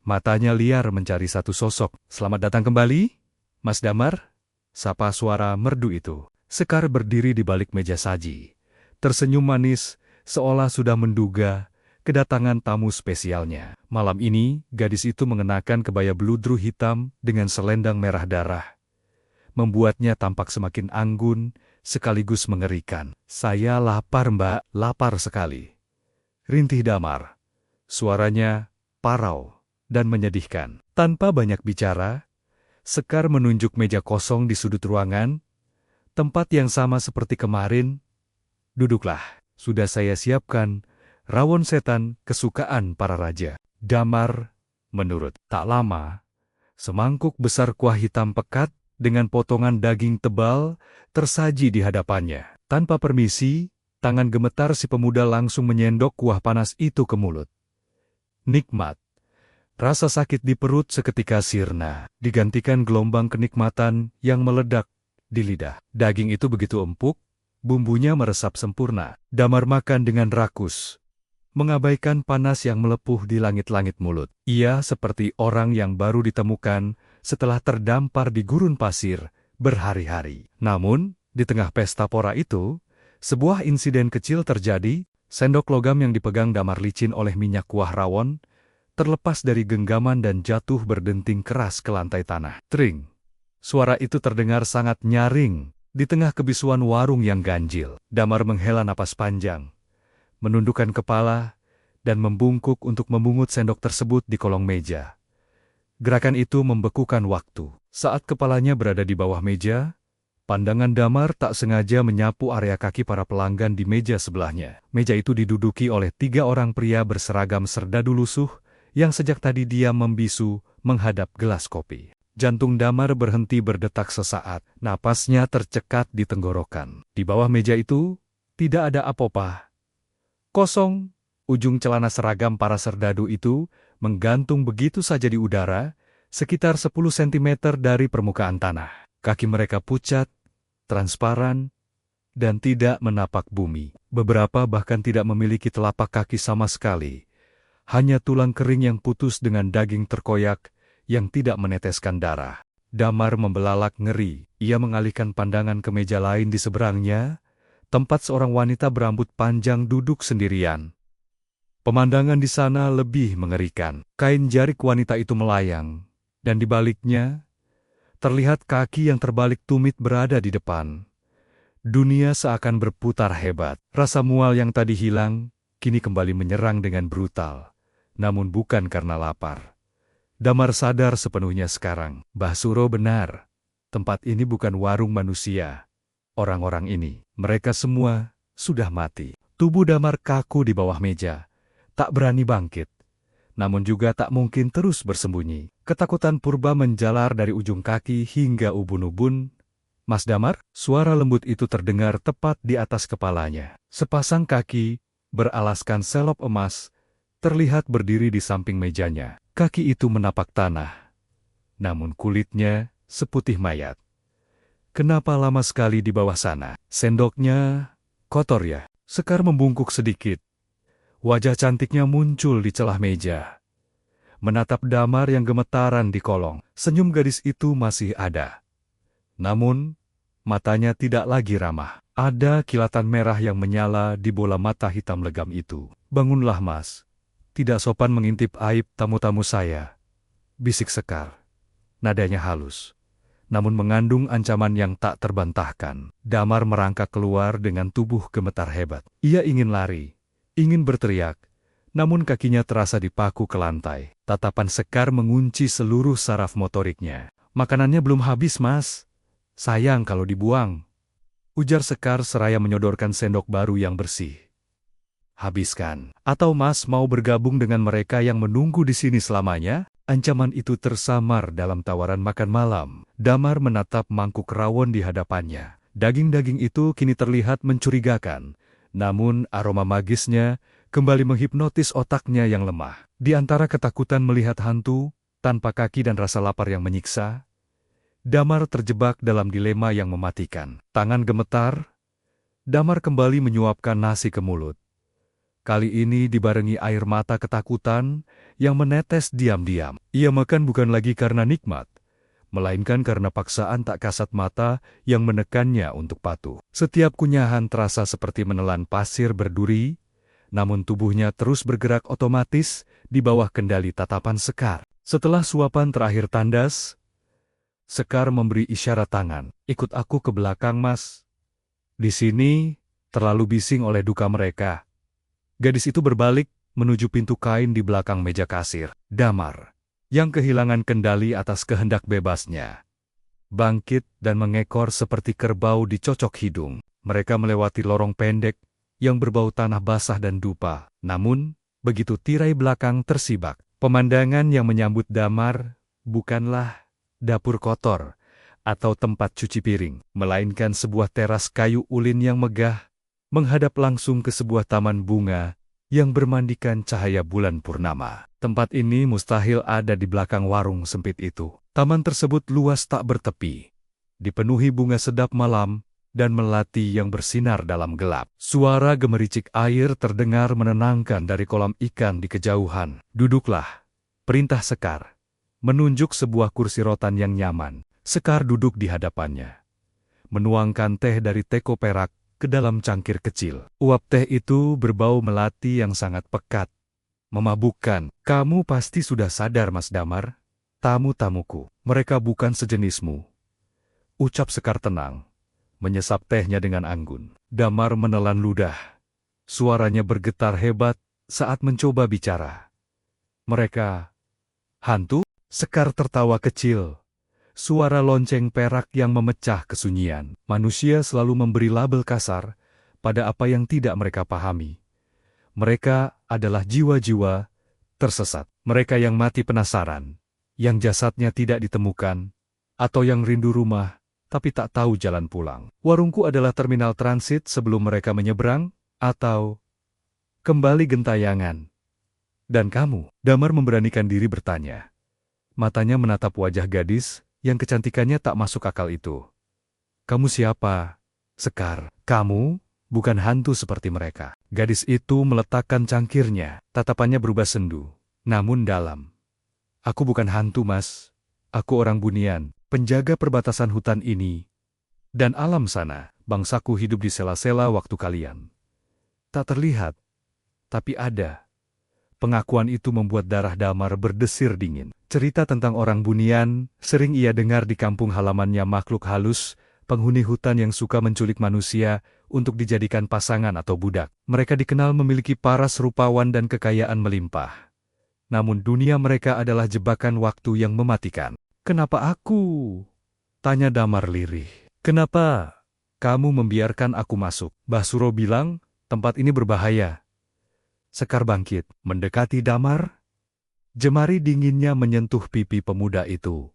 Matanya liar mencari satu sosok. "Selamat datang kembali, Mas Damar," sapa suara merdu itu. Sekar berdiri di balik meja saji, tersenyum manis, seolah sudah menduga kedatangan tamu spesialnya. Malam ini, gadis itu mengenakan kebaya bludru hitam dengan selendang merah darah, membuatnya tampak semakin anggun, sekaligus mengerikan. "Saya lapar, Mbak, lapar sekali," rintih Damar. Suaranya parau dan menyedihkan. Tanpa banyak bicara, Sekar menunjuk meja kosong di sudut ruangan, tempat yang sama seperti kemarin. "Duduklah, sudah saya siapkan rawon setan kesukaan para raja." Damar menurut. Tak lama, semangkuk besar kuah hitam pekat dengan potongan daging tebal tersaji di hadapannya. Tanpa permisi, tangan gemetar si pemuda langsung menyendok kuah panas itu ke mulut. Nikmat, Rasa sakit di perut seketika sirna, digantikan gelombang kenikmatan yang meledak di lidah. Daging itu begitu empuk, bumbunya meresap sempurna. Damar makan dengan rakus, mengabaikan panas yang melepuh di langit-langit mulut. Ia seperti orang yang baru ditemukan setelah terdampar di gurun pasir berhari-hari. Namun, di tengah pesta pora itu, sebuah insiden kecil terjadi. Sendok logam yang dipegang Damar licin oleh minyak kuah rawon terlepas dari genggaman dan jatuh berdenting keras ke lantai tanah. Tring! Suara itu terdengar sangat nyaring di tengah kebisuan warung yang ganjil. Damar menghela napas panjang, menundukkan kepala, dan membungkuk untuk memungut sendok tersebut di kolong meja. Gerakan itu membekukan waktu. Saat kepalanya berada di bawah meja, pandangan Damar tak sengaja menyapu area kaki para pelanggan di meja sebelahnya. Meja itu diduduki oleh 3 orang pria berseragam serdadu lusuh yang sejak tadi diam membisu menghadap gelas kopi. Jantung Damar berhenti berdetak sesaat, napasnya tercekat di tenggorokan. Di bawah meja itu, tidak ada apa-apa. Kosong, ujung celana seragam para serdadu itu menggantung begitu saja di udara, sekitar 10 cm dari permukaan tanah. Kaki mereka pucat, transparan, dan tidak menapak bumi. Beberapa bahkan tidak memiliki telapak kaki sama sekali. Hanya tulang kering yang putus dengan daging terkoyak yang tidak meneteskan darah. Damar membelalak ngeri. Ia mengalihkan pandangan ke meja lain di seberangnya, tempat seorang wanita berambut panjang duduk sendirian. Pemandangan di sana lebih mengerikan. Kain jarik wanita itu melayang, dan di baliknya, terlihat kaki yang terbalik tumit berada di depan. Dunia seakan berputar hebat. Rasa mual yang tadi hilang, kini kembali menyerang dengan brutal. Namun bukan karena lapar. Damar sadar sepenuhnya sekarang. Mbah Suro benar. Tempat ini bukan warung manusia. Orang-orang ini, mereka semua sudah mati. Tubuh Damar kaku di bawah meja, tak berani bangkit. Namun juga tak mungkin terus bersembunyi. Ketakutan purba menjalar dari ujung kaki hingga ubun-ubun. Mas Damar, suara lembut itu terdengar tepat di atas kepalanya. Sepasang kaki, beralaskan selop emas, terlihat berdiri di samping mejanya. Kaki itu menapak tanah. Namun kulitnya seputih mayat. Kenapa lama sekali di bawah sana? Sendoknya kotor ya? Sekar membungkuk sedikit. Wajah cantiknya muncul di celah meja. Menatap Damar yang gemetaran di kolong. Senyum gadis itu masih ada. Namun, matanya tidak lagi ramah. Ada kilatan merah yang menyala di bola mata hitam legam itu. Bangunlah Mas. Tidak sopan mengintip aib tamu-tamu saya. Bisik Sekar. Nadanya halus, namun mengandung ancaman yang tak terbantahkan. Damar merangkak keluar dengan tubuh gemetar hebat. Ia ingin lari, ingin berteriak, namun kakinya terasa dipaku ke lantai. Tatapan Sekar mengunci seluruh saraf motoriknya. Makanannya belum habis, Mas. Sayang kalau dibuang, ujar Sekar seraya menyodorkan sendok baru yang bersih. Habiskan, atau Mas mau bergabung dengan mereka yang menunggu di sini selamanya? Ancaman itu tersamar dalam tawaran makan malam. Damar menatap mangkuk rawon di hadapannya. Daging-daging itu kini terlihat mencurigakan. Namun aroma magisnya kembali menghipnotis otaknya yang lemah. Di antara ketakutan melihat hantu, tanpa kaki dan rasa lapar yang menyiksa, Damar terjebak dalam dilema yang mematikan. Tangan gemetar, Damar kembali menyuapkan nasi ke mulut. Kali ini dibarengi air mata ketakutan yang menetes diam-diam. Ia makan bukan lagi karena nikmat, melainkan karena paksaan tak kasat mata yang menekannya untuk patuh. Setiap kunyahan terasa seperti menelan pasir berduri, namun tubuhnya terus bergerak otomatis di bawah kendali tatapan Sekar. Setelah suapan terakhir tandas, Sekar memberi isyarat tangan. Ikut aku ke belakang, Mas. Di sini terlalu bising oleh duka mereka. Gadis itu berbalik menuju pintu kain di belakang meja kasir. Damar, yang kehilangan kendali atas kehendak bebasnya, bangkit dan mengekor seperti kerbau dicocok hidung. Mereka melewati lorong pendek yang berbau tanah basah dan dupa. Namun, begitu tirai belakang tersibak, pemandangan yang menyambut Damar bukanlah dapur kotor atau tempat cuci piring, melainkan sebuah teras kayu ulin yang megah menghadap langsung ke sebuah taman bunga yang bermandikan cahaya bulan purnama. Tempat ini mustahil ada di belakang warung sempit itu. Taman tersebut luas tak bertepi, dipenuhi bunga sedap malam dan melati yang bersinar dalam gelap. Suara gemericik air terdengar menenangkan dari kolam ikan di kejauhan. Duduklah, perintah Sekar, menunjuk sebuah kursi rotan yang nyaman. Sekar duduk di hadapannya, menuangkan teh dari teko perak ke dalam cangkir kecil. Uap teh itu berbau melati yang sangat pekat, memabukkan. Kamu pasti sudah sadar, Mas Damar. Tamu-tamuku, mereka bukan sejenismu, ucap Sekar tenang, menyesap tehnya dengan anggun. Damar menelan ludah. Suaranya bergetar hebat saat mencoba bicara. Mereka hantu? Sekar tertawa kecil. Suara lonceng perak yang memecah kesunyian. Manusia selalu memberi label kasar pada apa yang tidak mereka pahami. Mereka adalah jiwa-jiwa tersesat. Mereka yang mati penasaran, yang jasadnya tidak ditemukan, atau yang rindu rumah tapi tak tahu jalan pulang. Warungku adalah terminal transit sebelum mereka menyeberang, atau kembali gentayangan. Dan kamu? Damar memberanikan diri bertanya. Matanya menatap wajah gadis yang kecantikannya tak masuk akal itu. Kamu siapa? Sekar. Kamu bukan hantu seperti mereka. Gadis itu meletakkan cangkirnya. Tatapannya berubah sendu, namun dalam. Aku bukan hantu, Mas. Aku orang Bunian, penjaga perbatasan hutan ini dan alam sana. Bangsaku hidup di sela-sela waktu kalian. Tak terlihat, tapi ada. Pengakuan itu membuat darah Damar berdesir dingin. Cerita tentang orang Bunian sering ia dengar di kampung halamannya, makhluk halus, penghuni hutan yang suka menculik manusia untuk dijadikan pasangan atau budak. Mereka dikenal memiliki paras rupawan dan kekayaan melimpah. Namun dunia mereka adalah jebakan waktu yang mematikan. Kenapa aku? Tanya Damar lirih. Kenapa kamu membiarkan aku masuk? Basuro bilang, tempat ini berbahaya. Sekar bangkit, mendekati Damar. Jemari dinginnya menyentuh pipi pemuda itu,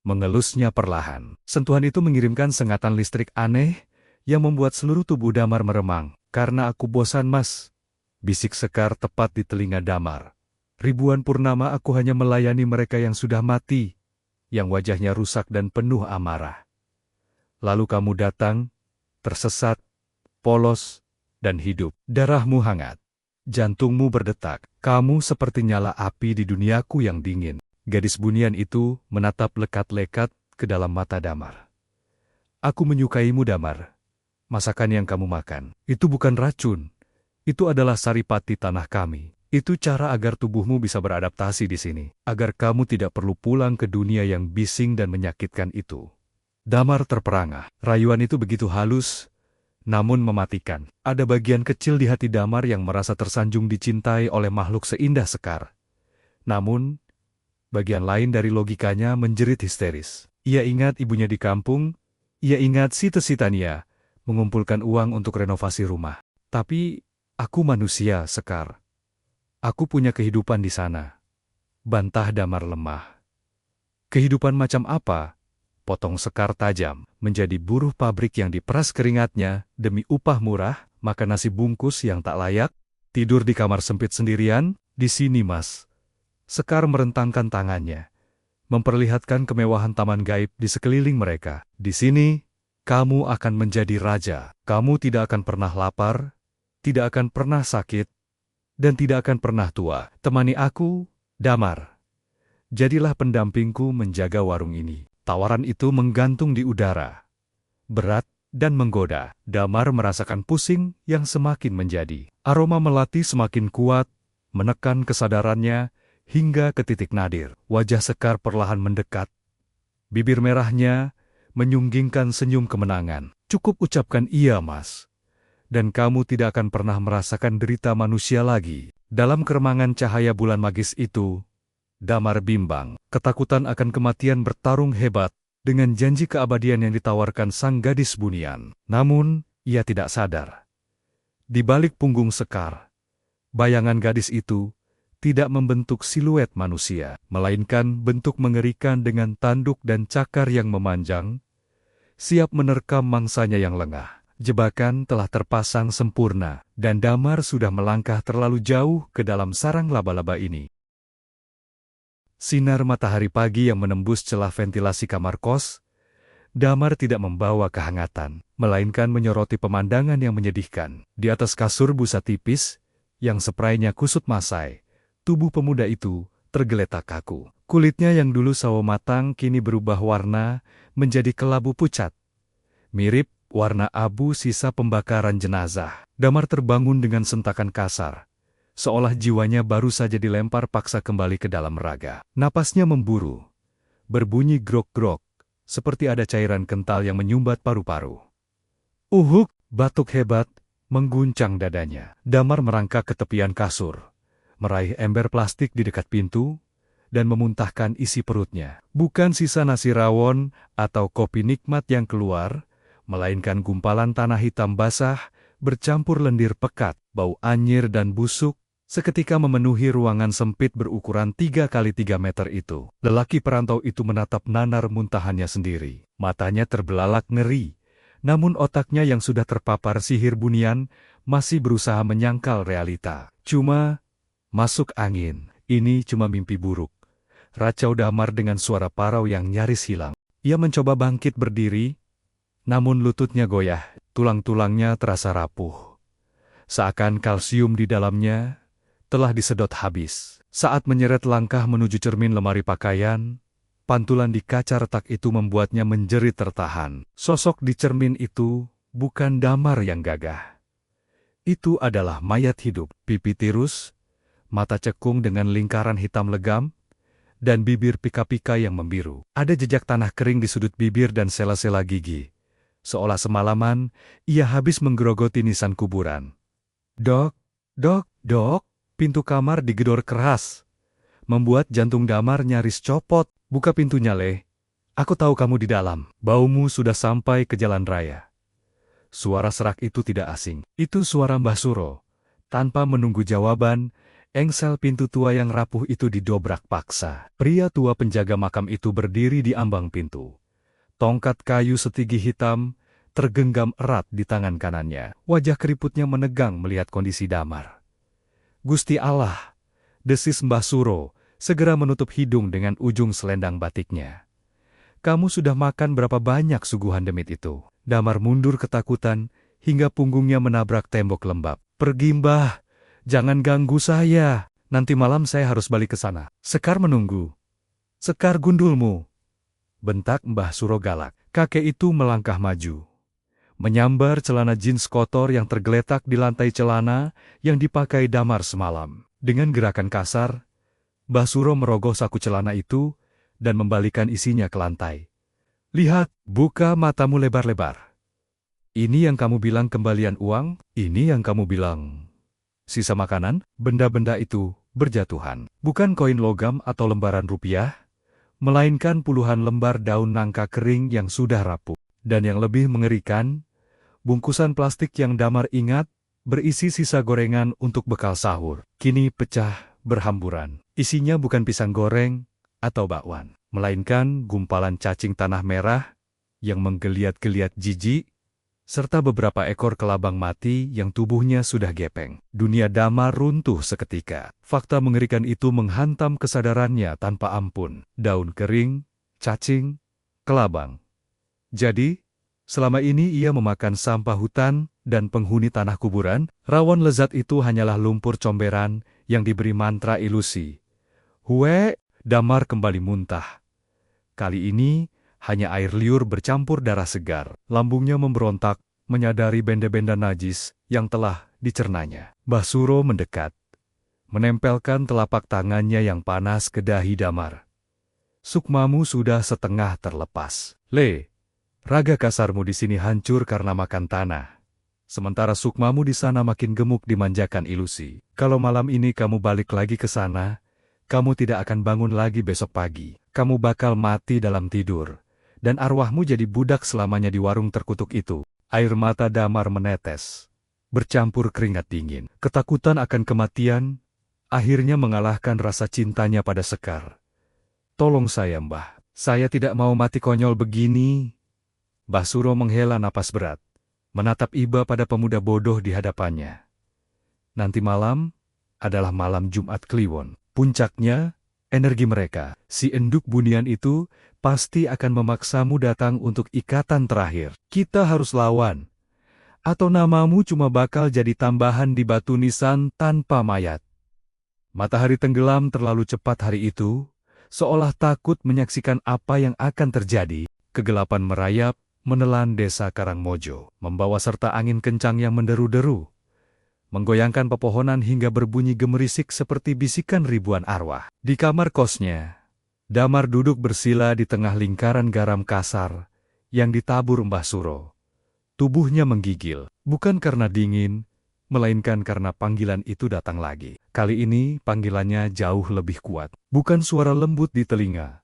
mengelusnya perlahan. Sentuhan itu mengirimkan sengatan listrik aneh yang membuat seluruh tubuh Damar meremang. Karena aku bosan, Mas, bisik Sekar tepat di telinga Damar. Ribuan purnama aku hanya melayani mereka yang sudah mati, yang wajahnya rusak dan penuh amarah. Lalu kamu datang, tersesat, polos, dan hidup. Darahmu hangat, jantungmu berdetak. Kamu seperti nyala api di duniaku yang dingin. Gadis Bunian itu menatap lekat-lekat ke dalam mata Damar. Aku menyukaimu, Damar. Masakan yang kamu makan, itu bukan racun. Itu adalah saripati tanah kami. Itu cara agar tubuhmu bisa beradaptasi di sini, agar kamu tidak perlu pulang ke dunia yang bising dan menyakitkan itu. Damar terperangah. Rayuan itu begitu halus, namun mematikan. Ada bagian kecil di hati Damar yang merasa tersanjung dicintai oleh makhluk seindah Sekar. Namun, bagian lain dari logikanya menjerit histeris. Ia ingat ibunya di kampung, ia ingat si Tania mengumpulkan uang untuk renovasi rumah. Tapi, aku manusia, Sekar. Aku punya kehidupan di sana. Bantah Damar lemah. Kehidupan macam apa? Potong Sekar tajam. Menjadi buruh pabrik yang diperas keringatnya demi upah murah, makan nasi bungkus yang tak layak, tidur di kamar sempit sendirian. Di sini, Mas. Sekar merentangkan tangannya, memperlihatkan kemewahan taman gaib di sekeliling mereka. Di sini, kamu akan menjadi raja. Kamu tidak akan pernah lapar, tidak akan pernah sakit, dan tidak akan pernah tua. Temani aku, Damar. Jadilah pendampingku menjaga warung ini. Tawaran itu menggantung di udara, berat dan menggoda. Damar merasakan pusing yang semakin menjadi. Aroma melati semakin kuat, menekan kesadarannya hingga ke titik nadir. Wajah Sekar perlahan mendekat. Bibir merahnya menyunggingkan senyum kemenangan. Cukup ucapkan iya, Mas. Dan kamu tidak akan pernah merasakan derita manusia lagi. Dalam keremangan cahaya bulan magis itu, Damar bimbang. Ketakutan akan kematian bertarung hebat dengan janji keabadian yang ditawarkan sang gadis Bunian. Namun, ia tidak sadar. Di balik punggung Sekar, bayangan gadis itu tidak membentuk siluet manusia, melainkan bentuk mengerikan dengan tanduk dan cakar yang memanjang, siap menerkam mangsanya yang lengah. Jebakan telah terpasang sempurna, dan Damar sudah melangkah terlalu jauh ke dalam sarang laba-laba ini. Sinar matahari pagi yang menembus celah ventilasi kamar kos, Damar tidak membawa kehangatan, melainkan menyoroti pemandangan yang menyedihkan. Di atas kasur busa tipis, yang seprainya kusut masai, tubuh pemuda itu tergeletak kaku. Kulitnya yang dulu sawo matang kini berubah warna menjadi kelabu pucat. Mirip warna abu sisa pembakaran jenazah. Damar terbangun dengan sentakan kasar, seolah jiwanya baru saja dilempar paksa kembali ke dalam raga. Napasnya memburu, berbunyi grok-grok, seperti ada cairan kental yang menyumbat paru-paru. Uhuk, batuk hebat, mengguncang dadanya. Damar merangkak ke tepian kasur, meraih ember plastik di dekat pintu, dan memuntahkan isi perutnya. Bukan sisa nasi rawon atau kopi nikmat yang keluar, melainkan gumpalan tanah hitam basah, bercampur lendir pekat, bau anyir dan busuk, seketika memenuhi ruangan sempit berukuran 3 kali 3 meter itu. Lelaki perantau itu menatap nanar muntahannya sendiri. Matanya terbelalak ngeri, namun otaknya yang sudah terpapar sihir bunian masih berusaha menyangkal realita. Cuma masuk angin, ini cuma mimpi buruk, racau Damar dengan suara parau yang nyaris hilang. Ia mencoba bangkit berdiri, namun lututnya goyah, tulang-tulangnya terasa rapuh. Seakan kalsium di dalamnya telah disedot habis. Saat menyeret langkah menuju cermin lemari pakaian, pantulan di kaca retak itu membuatnya menjerit tertahan. Sosok di cermin itu bukan Damar yang gagah. Itu adalah mayat hidup, pipi tirus, mata cekung dengan lingkaran hitam legam, dan bibir pika-pika yang membiru. Ada jejak tanah kering di sudut bibir dan sela-sela gigi, seolah semalaman ia habis menggerogoti nisan kuburan. Dok, dok, dok. Pintu kamar digedor keras, membuat jantung Damar nyaris copot. Buka pintunya, Le. Aku tahu kamu di dalam. Baumu sudah sampai ke jalan raya. Suara serak itu tidak asing. Itu suara Mbah Suro. Tanpa menunggu jawaban, engsel pintu tua yang rapuh itu didobrak paksa. Pria tua penjaga makam itu berdiri di ambang pintu. Tongkat kayu setigi hitam tergenggam erat di tangan kanannya. Wajah keriputnya menegang melihat kondisi Damar. Gusti Allah, desis Mbah Suro, segera menutup hidung dengan ujung selendang batiknya. Kamu sudah makan berapa banyak suguhan demit itu? Damar mundur ketakutan, hingga punggungnya menabrak tembok lembab. Pergi Mbah, jangan ganggu saya, nanti malam saya harus balik ke sana. Sekar menunggu. Sekar gundulmu, bentak Mbah Suro galak. Kakek itu melangkah maju, menyambar celana jeans kotor yang tergeletak di lantai celana yang dipakai Damar semalam. Dengan gerakan kasar, Mbah Suro merogoh saku celana itu dan membalikan isinya ke lantai. Lihat, buka matamu lebar-lebar. Ini yang kamu bilang kembalian uang, ini yang kamu bilang sisa makanan. Benda-benda itu berjatuhan. Bukan koin logam atau lembaran rupiah, melainkan puluhan lembar daun nangka kering yang sudah rapuh. Dan yang lebih mengerikan, bungkusan plastik yang Damar ingat berisi sisa gorengan untuk bekal sahur. Kini pecah berhamburan. Isinya bukan pisang goreng atau bakwan, melainkan gumpalan cacing tanah merah yang menggeliat-geliat jijik, serta beberapa ekor kelabang mati yang tubuhnya sudah gepeng. Dunia Damar runtuh seketika. Fakta mengerikan itu menghantam kesadarannya tanpa ampun. Daun kering, cacing, kelabang. Jadi, selama ini ia memakan sampah hutan dan penghuni tanah kuburan. Rawon lezat itu hanyalah lumpur comberan yang diberi mantra ilusi. Hue, Damar kembali muntah. Kali ini, hanya air liur bercampur darah segar. Lambungnya memberontak, menyadari benda-benda najis yang telah dicernanya. Mbah Suro mendekat, menempelkan telapak tangannya yang panas ke dahi Damar. Sukmamu sudah setengah terlepas. Le, raga kasarmu di sini hancur karena makan tanah. Sementara sukmamu di sana makin gemuk dimanjakan ilusi. Kalau malam ini kamu balik lagi ke sana, kamu tidak akan bangun lagi besok pagi. Kamu bakal mati dalam tidur, dan arwahmu jadi budak selamanya di warung terkutuk itu. Air mata Damar menetes, bercampur keringat dingin. Ketakutan akan kematian akhirnya mengalahkan rasa cintanya pada Sekar. Tolong saya, Mbah. Saya tidak mau mati konyol begini. Mbah Suro menghela napas berat. menatap iba pada pemuda bodoh di hadapannya. Nanti malam adalah malam Jumat Kliwon. Puncaknya, energi mereka. Si enduk bunian itu pasti akan memaksamu datang untuk ikatan terakhir. Kita harus lawan. Atau namamu cuma bakal jadi tambahan di batu nisan tanpa mayat. Matahari tenggelam terlalu cepat hari itu, seolah takut menyaksikan apa yang akan terjadi. Kegelapan merayap, menelan desa Karangmojo, membawa serta angin kencang yang menderu-deru, menggoyangkan pepohonan hingga berbunyi gemerisik seperti bisikan ribuan arwah. Di kamar kosnya, Damar duduk bersila di tengah lingkaran garam kasar yang ditabur Mbah Suro. Tubuhnya menggigil, bukan karena dingin, melainkan karena panggilan itu datang lagi. Kali ini panggilannya jauh lebih kuat. Bukan suara lembut di telinga,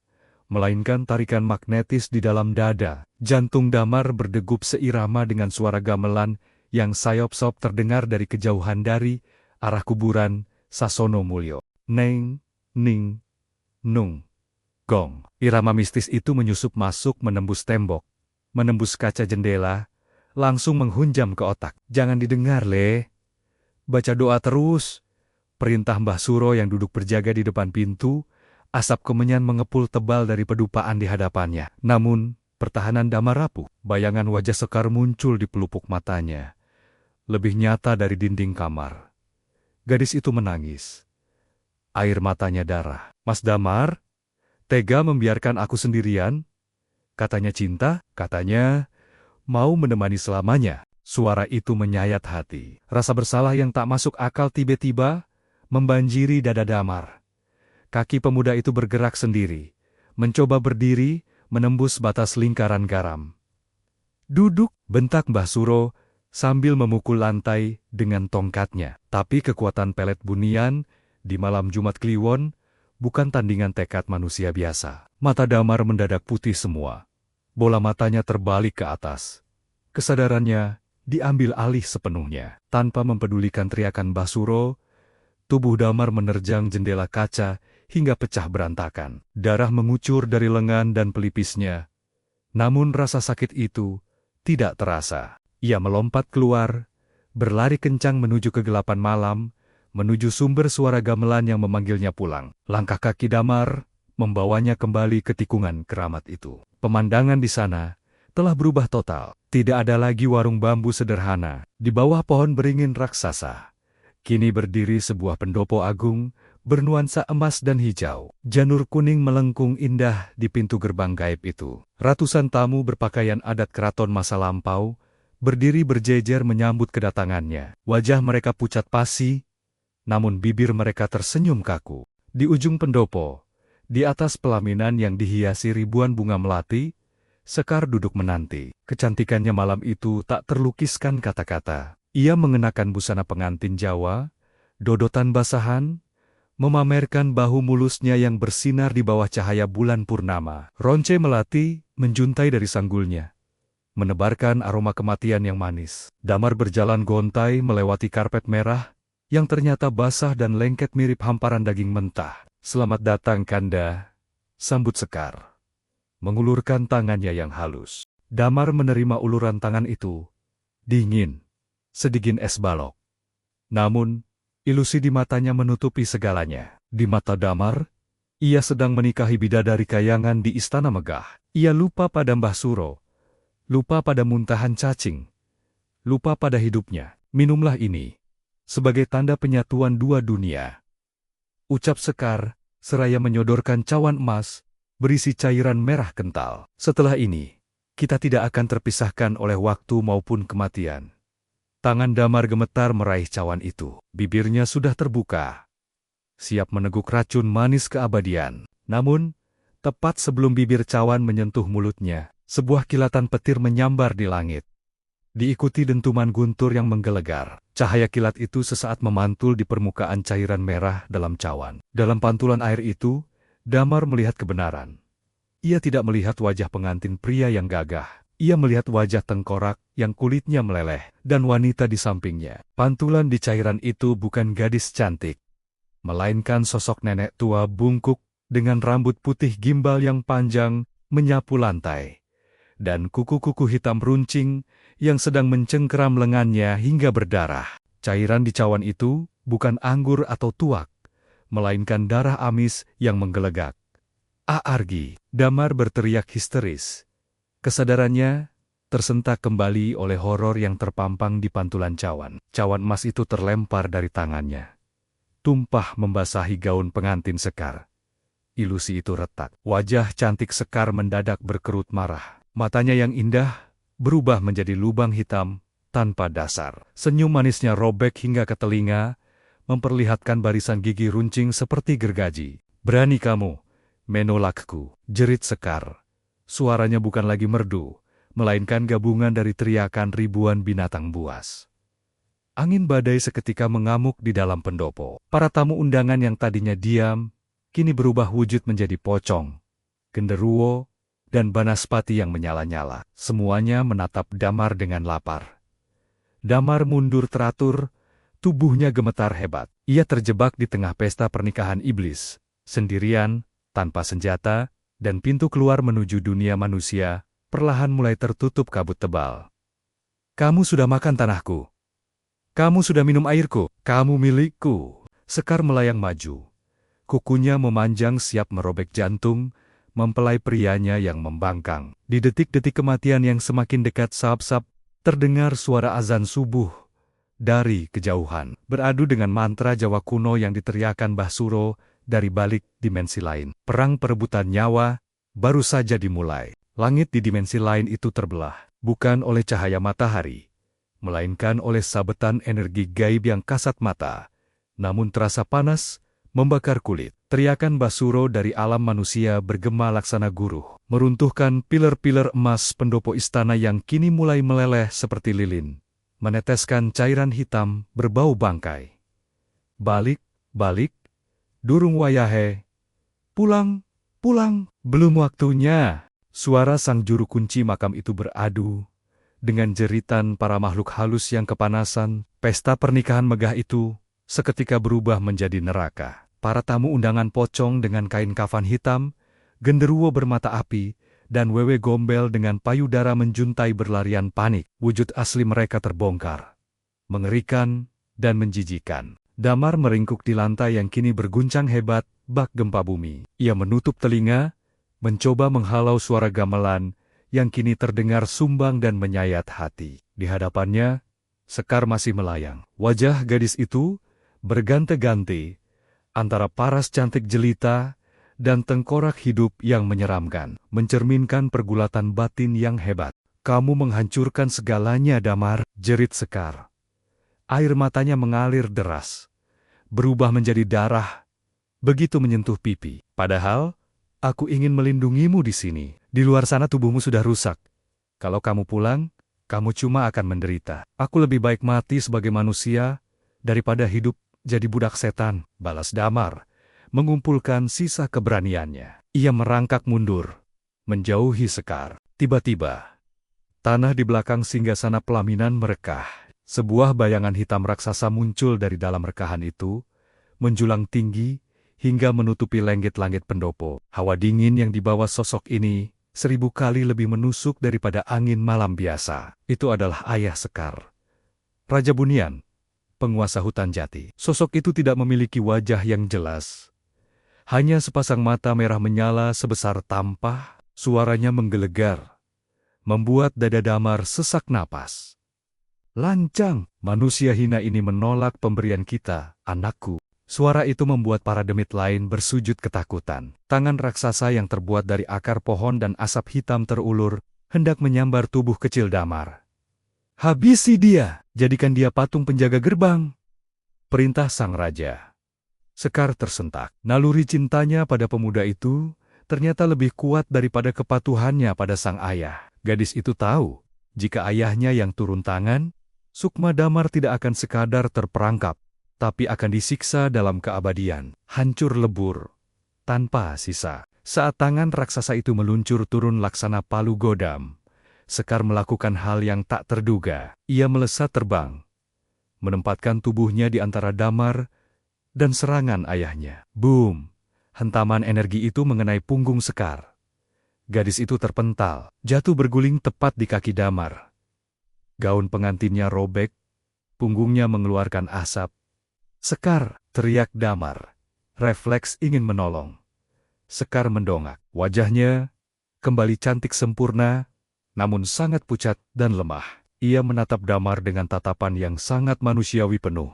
melainkan tarikan magnetis di dalam dada. Jantung Damar berdegup seirama dengan suara gamelan yang sayop-sop terdengar dari kejauhan dari arah kuburan Sasono Mulyo. Neng, ning, nung, gong. Irama mistis itu menyusup masuk menembus tembok, menembus kaca jendela, langsung menghunjam ke otak. Jangan didengar, Le. Baca doa terus. Perintah Mbah Suro yang duduk berjaga di depan pintu. Asap kemenyan mengepul tebal dari pedupaan di hadapannya. Namun, pertahanan Damar rapuh. Bayangan wajah Sekar muncul di pelupuk matanya. Lebih nyata dari dinding kamar. Gadis itu menangis. Air matanya darah. Mas Damar, tega membiarkan aku sendirian? Katanya cinta, katanya mau menemani selamanya. Suara itu menyayat hati. Rasa bersalah yang tak masuk akal tiba-tiba membanjiri dada Damar. Kaki pemuda itu bergerak sendiri, mencoba berdiri, menembus batas lingkaran garam. Duduk, bentak Mbah Suro, sambil memukul lantai dengan tongkatnya. Tapi kekuatan pelet bunian di malam Jumat Kliwon bukan tandingan tekad manusia biasa. Mata Damar mendadak putih semua. Bola matanya terbalik ke atas. Kesadarannya diambil alih sepenuhnya. Tanpa mempedulikan teriakan Mbah Suro, tubuh Damar menerjang jendela kaca hingga pecah berantakan. Darah mengucur dari lengan dan pelipisnya. Namun rasa sakit itu tidak terasa. Ia melompat keluar, berlari kencang menuju kegelapan malam, menuju sumber suara gamelan yang memanggilnya pulang. Langkah kaki Damar membawanya kembali ke tikungan keramat itu. Pemandangan di sana telah berubah total. Tidak ada lagi warung bambu sederhana di bawah pohon beringin raksasa. Kini berdiri sebuah pendopo agung, bernuansa emas dan hijau. Janur kuning melengkung indah di pintu gerbang gaib itu. Ratusan tamu berpakaian adat keraton masa lampau, berdiri berjejer menyambut kedatangannya. Wajah mereka pucat pasi, namun bibir mereka tersenyum kaku. Di ujung pendopo, di atas pelaminan yang dihiasi ribuan bunga melati, Sekar duduk menanti. Kecantikannya malam itu tak terlukiskan kata-kata. Ia mengenakan busana pengantin Jawa, dodotan basahan, memamerkan bahu mulusnya yang bersinar di bawah cahaya bulan purnama. Ronce melati menjuntai dari sanggulnya, menebarkan aroma kematian yang manis. Damar berjalan gontai melewati karpet merah, yang ternyata basah dan lengket mirip hamparan daging mentah. Selamat datang, Kanda, sambut Sekar. Mengulurkan tangannya yang halus. Damar menerima uluran tangan itu. Dingin, sedingin es balok. Namun, ilusi di matanya menutupi segalanya. Di mata Damar, ia sedang menikahi bidadari kayangan di istana megah. Ia lupa pada Mbah Suro, lupa pada muntahan cacing, lupa pada hidupnya. Minumlah ini, sebagai tanda penyatuan dua dunia. Ucap Sekar, seraya menyodorkan cawan emas, berisi cairan merah kental. Setelah ini, kita tidak akan terpisahkan oleh waktu maupun kematian. Tangan Damar gemetar meraih cawan itu. Bibirnya sudah terbuka, siap meneguk racun manis keabadian. Namun, tepat sebelum bibir cawan menyentuh mulutnya, sebuah kilatan petir menyambar di langit. Diikuti dentuman guntur yang menggelegar. Cahaya kilat itu sesaat memantul di permukaan cairan merah dalam cawan. Dalam pantulan air itu, Damar melihat kebenaran. Ia tidak melihat wajah pengantin pria yang gagah. Ia melihat wajah tengkorak yang kulitnya meleleh, dan wanita di sampingnya. Pantulan di cairan itu bukan gadis cantik, melainkan sosok nenek tua bungkuk dengan rambut putih gimbal yang panjang menyapu lantai. dan kuku-kuku hitam runcing yang sedang mencengkeram lengannya hingga berdarah. Cairan di cawan itu bukan anggur atau tuak, melainkan darah amis yang menggelegak. Argi, Damar berteriak histeris. Kesadarannya tersentak kembali oleh horor yang terpampang di pantulan cawan. Cawan emas itu terlempar dari tangannya, tumpah membasahi gaun pengantin Sekar. Ilusi itu retak. Wajah cantik Sekar mendadak berkerut marah. Matanya yang indah berubah menjadi lubang hitam tanpa dasar. Senyum manisnya robek hingga ke telinga, memperlihatkan barisan gigi runcing seperti gergaji. "Berani kamu menolakku," jerit Sekar. Suaranya bukan lagi merdu, melainkan gabungan dari teriakan ribuan binatang buas. Angin badai seketika mengamuk di dalam pendopo. Para tamu undangan yang tadinya diam, kini berubah wujud menjadi pocong, genderuwo, dan banaspati yang menyala-nyala. Semuanya menatap Damar dengan lapar. Damar mundur teratur, tubuhnya gemetar hebat. Ia terjebak di tengah pesta pernikahan iblis, sendirian, tanpa senjata, dan pintu keluar menuju dunia manusia perlahan mulai tertutup kabut tebal. "Kamu sudah makan tanahku. Kamu sudah minum airku. Kamu milikku." Sekar melayang maju. Kukunya memanjang siap merobek jantung, mempelai prianya yang membangkang. Di detik-detik kematian yang semakin dekat sap-sap, terdengar suara azan subuh dari kejauhan, beradu dengan mantra Jawa kuno yang diteriakan Mbah Suro dari balik dimensi lain. Perang perebutan nyawa baru saja dimulai. Langit di dimensi lain itu terbelah, bukan oleh cahaya matahari, melainkan oleh sabetan energi gaib yang kasat mata, namun terasa panas, membakar kulit. Teriakan Mbah Suro dari alam manusia bergema laksana guruh, meruntuhkan pilar-pilar emas pendopo istana yang kini mulai meleleh seperti lilin, meneteskan cairan hitam berbau bangkai. "Balik, balik, durung wayahe. Pulang, pulang, belum waktunya." Suara sang juru kunci makam itu beradu dengan jeritan para makhluk halus yang kepanasan. Pesta pernikahan megah itu seketika berubah menjadi neraka. Para tamu undangan pocong dengan kain kafan hitam, genderuwo bermata api, dan wewe gombel dengan payudara menjuntai berlarian panik. Wujud asli mereka terbongkar, mengerikan dan menjijikan. Damar meringkuk di lantai yang kini berguncang hebat bak gempa bumi. Ia menutup telinga, mencoba menghalau suara gamelan yang kini terdengar sumbang dan menyayat hati. Di hadapannya, Sekar masih melayang. Wajah gadis itu berganti-ganti antara paras cantik jelita dan tengkorak hidup yang menyeramkan, mencerminkan pergulatan batin yang hebat. "Kamu menghancurkan segalanya, Damar," jerit Sekar. Air matanya mengalir deras, berubah menjadi darah, begitu menyentuh pipi. "Padahal, aku ingin melindungimu di sini. Di luar sana tubuhmu sudah rusak. Kalau kamu pulang, kamu cuma akan menderita. Aku lebih baik mati sebagai manusia daripada hidup jadi budak setan," balas Damar, mengumpulkan sisa keberaniannya. Ia merangkak mundur, menjauhi Sekar. Tiba-tiba, tanah di belakang singgasana pelaminan merekah. Sebuah bayangan hitam raksasa muncul dari dalam rekahan itu, menjulang tinggi hingga menutupi langit-langit pendopo. Hawa dingin yang dibawa sosok ini 1000 kali lebih menusuk daripada angin malam biasa. Itu adalah ayah Sekar, Raja Bunian, penguasa hutan jati. Sosok itu tidak memiliki wajah yang jelas. Hanya sepasang mata merah menyala sebesar tampah. Suaranya menggelegar, membuat dada Damar sesak napas. "Lancang, manusia hina ini menolak pemberian kita, anakku." Suara itu membuat para demit lain bersujud ketakutan. Tangan raksasa yang terbuat dari akar pohon dan asap hitam terulur, hendak menyambar tubuh kecil Damar. "Habisi dia, jadikan dia patung penjaga gerbang," perintah sang raja. Sekar tersentak. Naluri cintanya pada pemuda itu ternyata lebih kuat daripada kepatuhannya pada sang ayah. Gadis itu tahu, jika ayahnya yang turun tangan, sukma Damar tidak akan sekadar terperangkap, tapi akan disiksa dalam keabadian, hancur lebur, tanpa sisa. Saat tangan raksasa itu meluncur turun laksana palu godam, Sekar melakukan hal yang tak terduga. Ia melesat terbang, menempatkan tubuhnya di antara Damar dan serangan ayahnya. Boom! Hentaman energi itu mengenai punggung Sekar. Gadis itu terpental, jatuh berguling tepat di kaki Damar. Gaun pengantinnya robek, punggungnya mengeluarkan asap. "Sekar!" teriak Damar. Refleks ingin menolong. Sekar mendongak. Wajahnya kembali cantik sempurna, namun sangat pucat dan lemah. Ia menatap Damar dengan tatapan yang sangat manusiawi penuh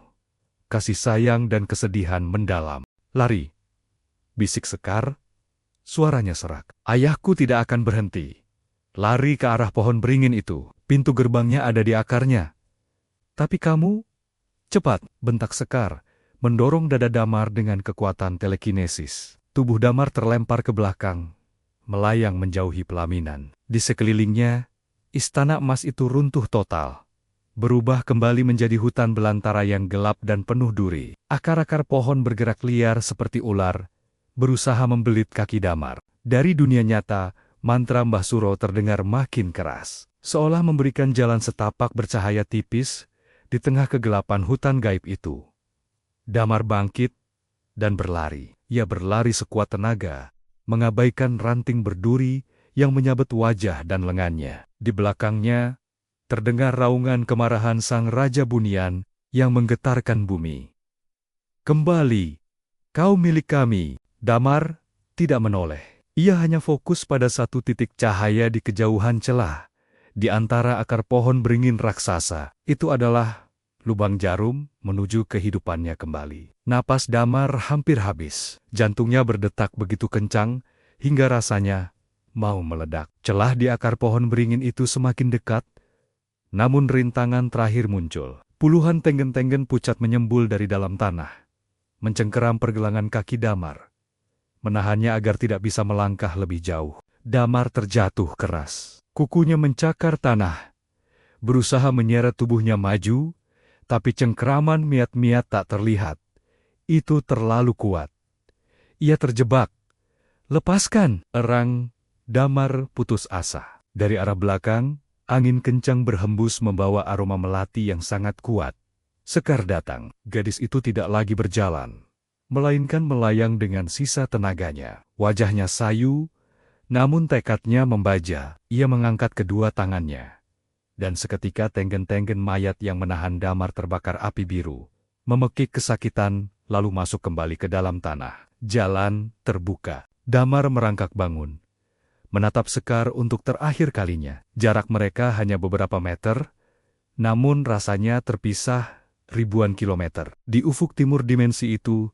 kasih sayang dan kesedihan mendalam. "Lari!" bisik Sekar. Suaranya serak. "Ayahku tidak akan berhenti. Lari ke arah pohon beringin itu. Pintu gerbangnya ada di akarnya." "Tapi kamu..." "Cepat!" bentak Sekar, mendorong dada Damar dengan kekuatan telekinesis. Tubuh Damar terlempar ke belakang, melayang menjauhi pelaminan. Di sekelilingnya, istana emas itu runtuh total, berubah kembali menjadi hutan belantara yang gelap dan penuh duri. Akar-akar pohon bergerak liar seperti ular, berusaha membelit kaki Damar. Dari dunia nyata, mantra Mbah Suro terdengar makin keras, seolah memberikan jalan setapak bercahaya tipis di tengah kegelapan hutan gaib itu. Damar bangkit dan berlari. Ia berlari sekuat tenaga, mengabaikan ranting berduri yang menyabet wajah dan lengannya. Di belakangnya, terdengar raungan kemarahan sang Raja Bunian yang menggetarkan bumi. "Kembali, kau milik kami." Damar tidak menoleh. Ia hanya fokus pada satu titik cahaya di kejauhan celah, di antara akar pohon beringin raksasa. Itu adalah lubang jarum menuju kehidupannya kembali. Napas Damar hampir habis. Jantungnya berdetak begitu kencang, hingga rasanya mau meledak. Celah di akar pohon beringin itu semakin dekat, namun rintangan terakhir muncul. Puluhan tenggen-tenggen pucat menyembul dari dalam tanah, mencengkeram pergelangan kaki Damar, menahannya agar tidak bisa melangkah lebih jauh. Damar terjatuh keras. Kukunya mencakar tanah, berusaha menyeret tubuhnya maju, tapi cengkeraman miat-miat tak terlihat. Itu terlalu kuat. Ia terjebak. "Lepaskan!" erang Damar putus asa. Dari arah belakang, angin kencang berhembus membawa aroma melati yang sangat kuat. Sekar datang. Gadis itu tidak lagi berjalan, melainkan melayang dengan sisa tenaganya. Wajahnya sayu, namun tekadnya membaja. Ia mengangkat kedua tangannya, dan seketika tenggen-tenggen mayat yang menahan Damar terbakar api biru, memekik kesakitan, lalu masuk kembali ke dalam tanah. Jalan terbuka. Damar merangkak bangun, menatap Sekar untuk terakhir kalinya. Jarak mereka hanya beberapa meter, namun rasanya terpisah ribuan kilometer. Di ufuk timur dimensi itu,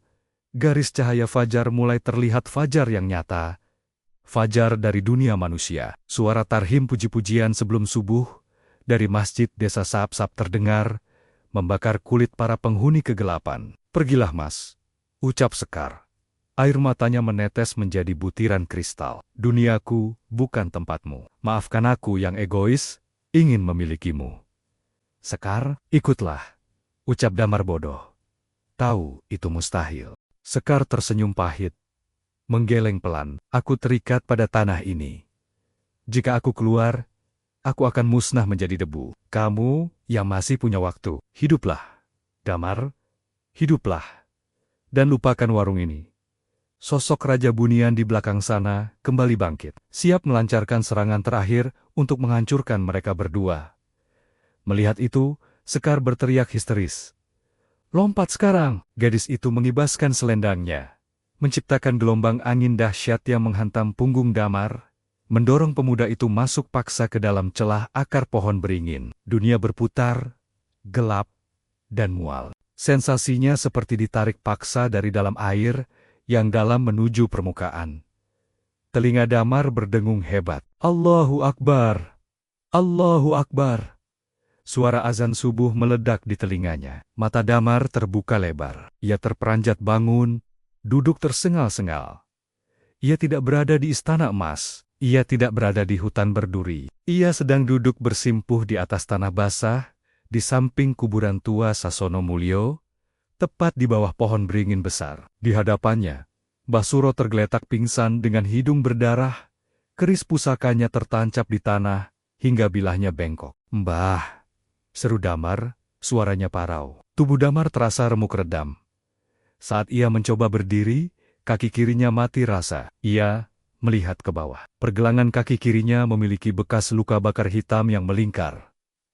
garis cahaya fajar mulai terlihat, fajar yang nyata, fajar dari dunia manusia. Suara tarhim puji-pujian sebelum subuh dari masjid desa Sap-Sap terdengar, membakar kulit para penghuni kegelapan. "Pergilah, Mas," ucap Sekar. Air matanya menetes menjadi butiran kristal. "Duniaku bukan tempatmu. Maafkan aku yang egois, ingin memilikimu." "Sekar, ikutlah," ucap Damar bodoh. Tahu itu mustahil. Sekar tersenyum pahit, menggeleng pelan. "Aku terikat pada tanah ini. Jika aku keluar, aku akan musnah menjadi debu. Kamu yang masih punya waktu, hiduplah, Damar, hiduplah, dan lupakan warung ini." Sosok Raja Bunian di belakang sana kembali bangkit, siap melancarkan serangan terakhir untuk menghancurkan mereka berdua. Melihat itu, Sekar berteriak histeris. "Lompat sekarang!" Gadis itu mengibaskan selendangnya, menciptakan gelombang angin dahsyat yang menghantam punggung Damar, mendorong pemuda itu masuk paksa ke dalam celah akar pohon beringin. Dunia berputar, gelap, dan mual. Sensasinya seperti ditarik paksa dari dalam air yang dalam menuju permukaan. Telinga Damar berdengung hebat. "Allahu Akbar! Allahu Akbar!" Suara azan subuh meledak di telinganya. Mata Damar terbuka lebar. Ia terperanjat bangun, duduk tersengal-sengal. Ia tidak berada di istana emas. Ia tidak berada di hutan berduri. Ia sedang duduk bersimpuh di atas tanah basah, di samping kuburan tua Sasono Mulyo, tepat di bawah pohon beringin besar. Di hadapannya, Mbah Suro tergeletak pingsan dengan hidung berdarah, keris pusakanya tertancap di tanah, hingga bilahnya bengkok. "Mbah," seru Damar, suaranya parau. Tubuh Damar terasa remuk redam. Saat ia mencoba berdiri, kaki kirinya mati rasa. Ia melihat ke bawah. Pergelangan kaki kirinya memiliki bekas luka bakar hitam yang melingkar.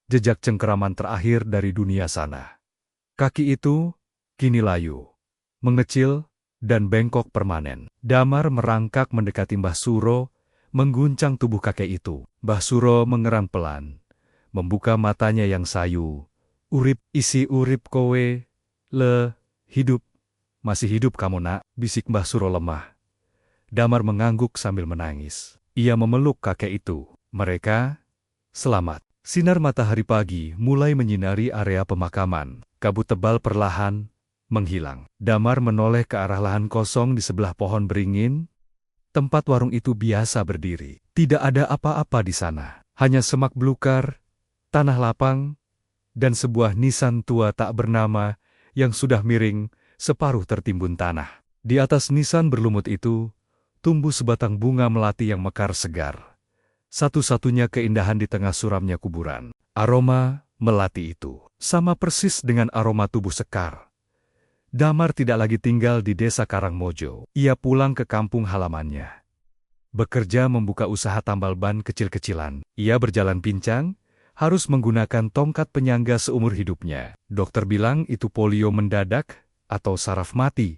Jejak cengkeraman terakhir dari dunia sana. Kaki itu kini layu, mengecil, dan bengkok permanen. Damar merangkak mendekati Mbah Suro, mengguncang tubuh kakek itu. Mbah Suro mengerang pelan, membuka matanya yang sayu. "Urip, isi urip kowe, hidup. Masih hidup kamu nak," bisik Mbah Suro lemah. Damar mengangguk sambil menangis. Ia memeluk kakek itu. Mereka selamat. Sinar matahari pagi mulai menyinari area pemakaman. Kabut tebal perlahan menghilang. Damar menoleh ke arah lahan kosong di sebelah pohon beringin. Tempat warung itu biasa berdiri. Tidak ada apa-apa di sana. Hanya semak belukar, tanah lapang, dan sebuah nisan tua tak bernama yang sudah miring, separuh tertimbun tanah. Di atas nisan berlumut itu, tumbuh sebatang bunga melati yang mekar segar. Satu-satunya keindahan di tengah suramnya kuburan. Aroma melati itu sama persis dengan aroma tubuh Sekar. Damar tidak lagi tinggal di desa Karangmojo. Ia pulang ke kampung halamannya. Bekerja membuka usaha tambal ban kecil-kecilan. Ia berjalan pincang, harus menggunakan tongkat penyangga seumur hidupnya. Dokter bilang itu polio mendadak atau saraf mati.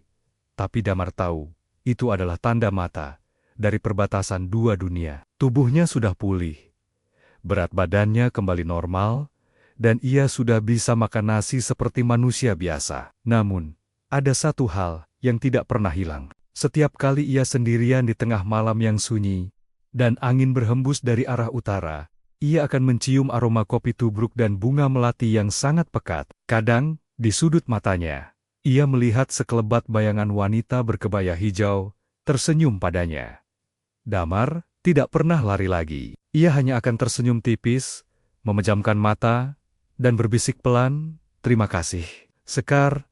Tapi Damar tahu, itu adalah tanda mata dari perbatasan dua dunia. Tubuhnya sudah pulih. Berat badannya kembali normal, dan ia sudah bisa makan nasi seperti manusia biasa. Namun, ada satu hal yang tidak pernah hilang. Setiap kali ia sendirian di tengah malam yang sunyi, dan angin berhembus dari arah utara, ia akan mencium aroma kopi tubruk dan bunga melati yang sangat pekat. Kadang, di sudut matanya, ia melihat sekelebat bayangan wanita berkebaya hijau, tersenyum padanya. Damar tidak pernah lari lagi. Ia hanya akan tersenyum tipis, memejamkan mata, dan berbisik pelan, "Terima kasih, Sekar,"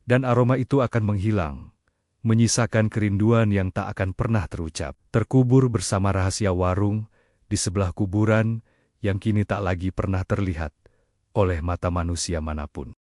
dan aroma itu akan menghilang, menyisakan kerinduan yang tak akan pernah terucap. Terkubur bersama rahasia warung di sebelah kuburan yang kini tak lagi pernah terlihat oleh mata manusia manapun.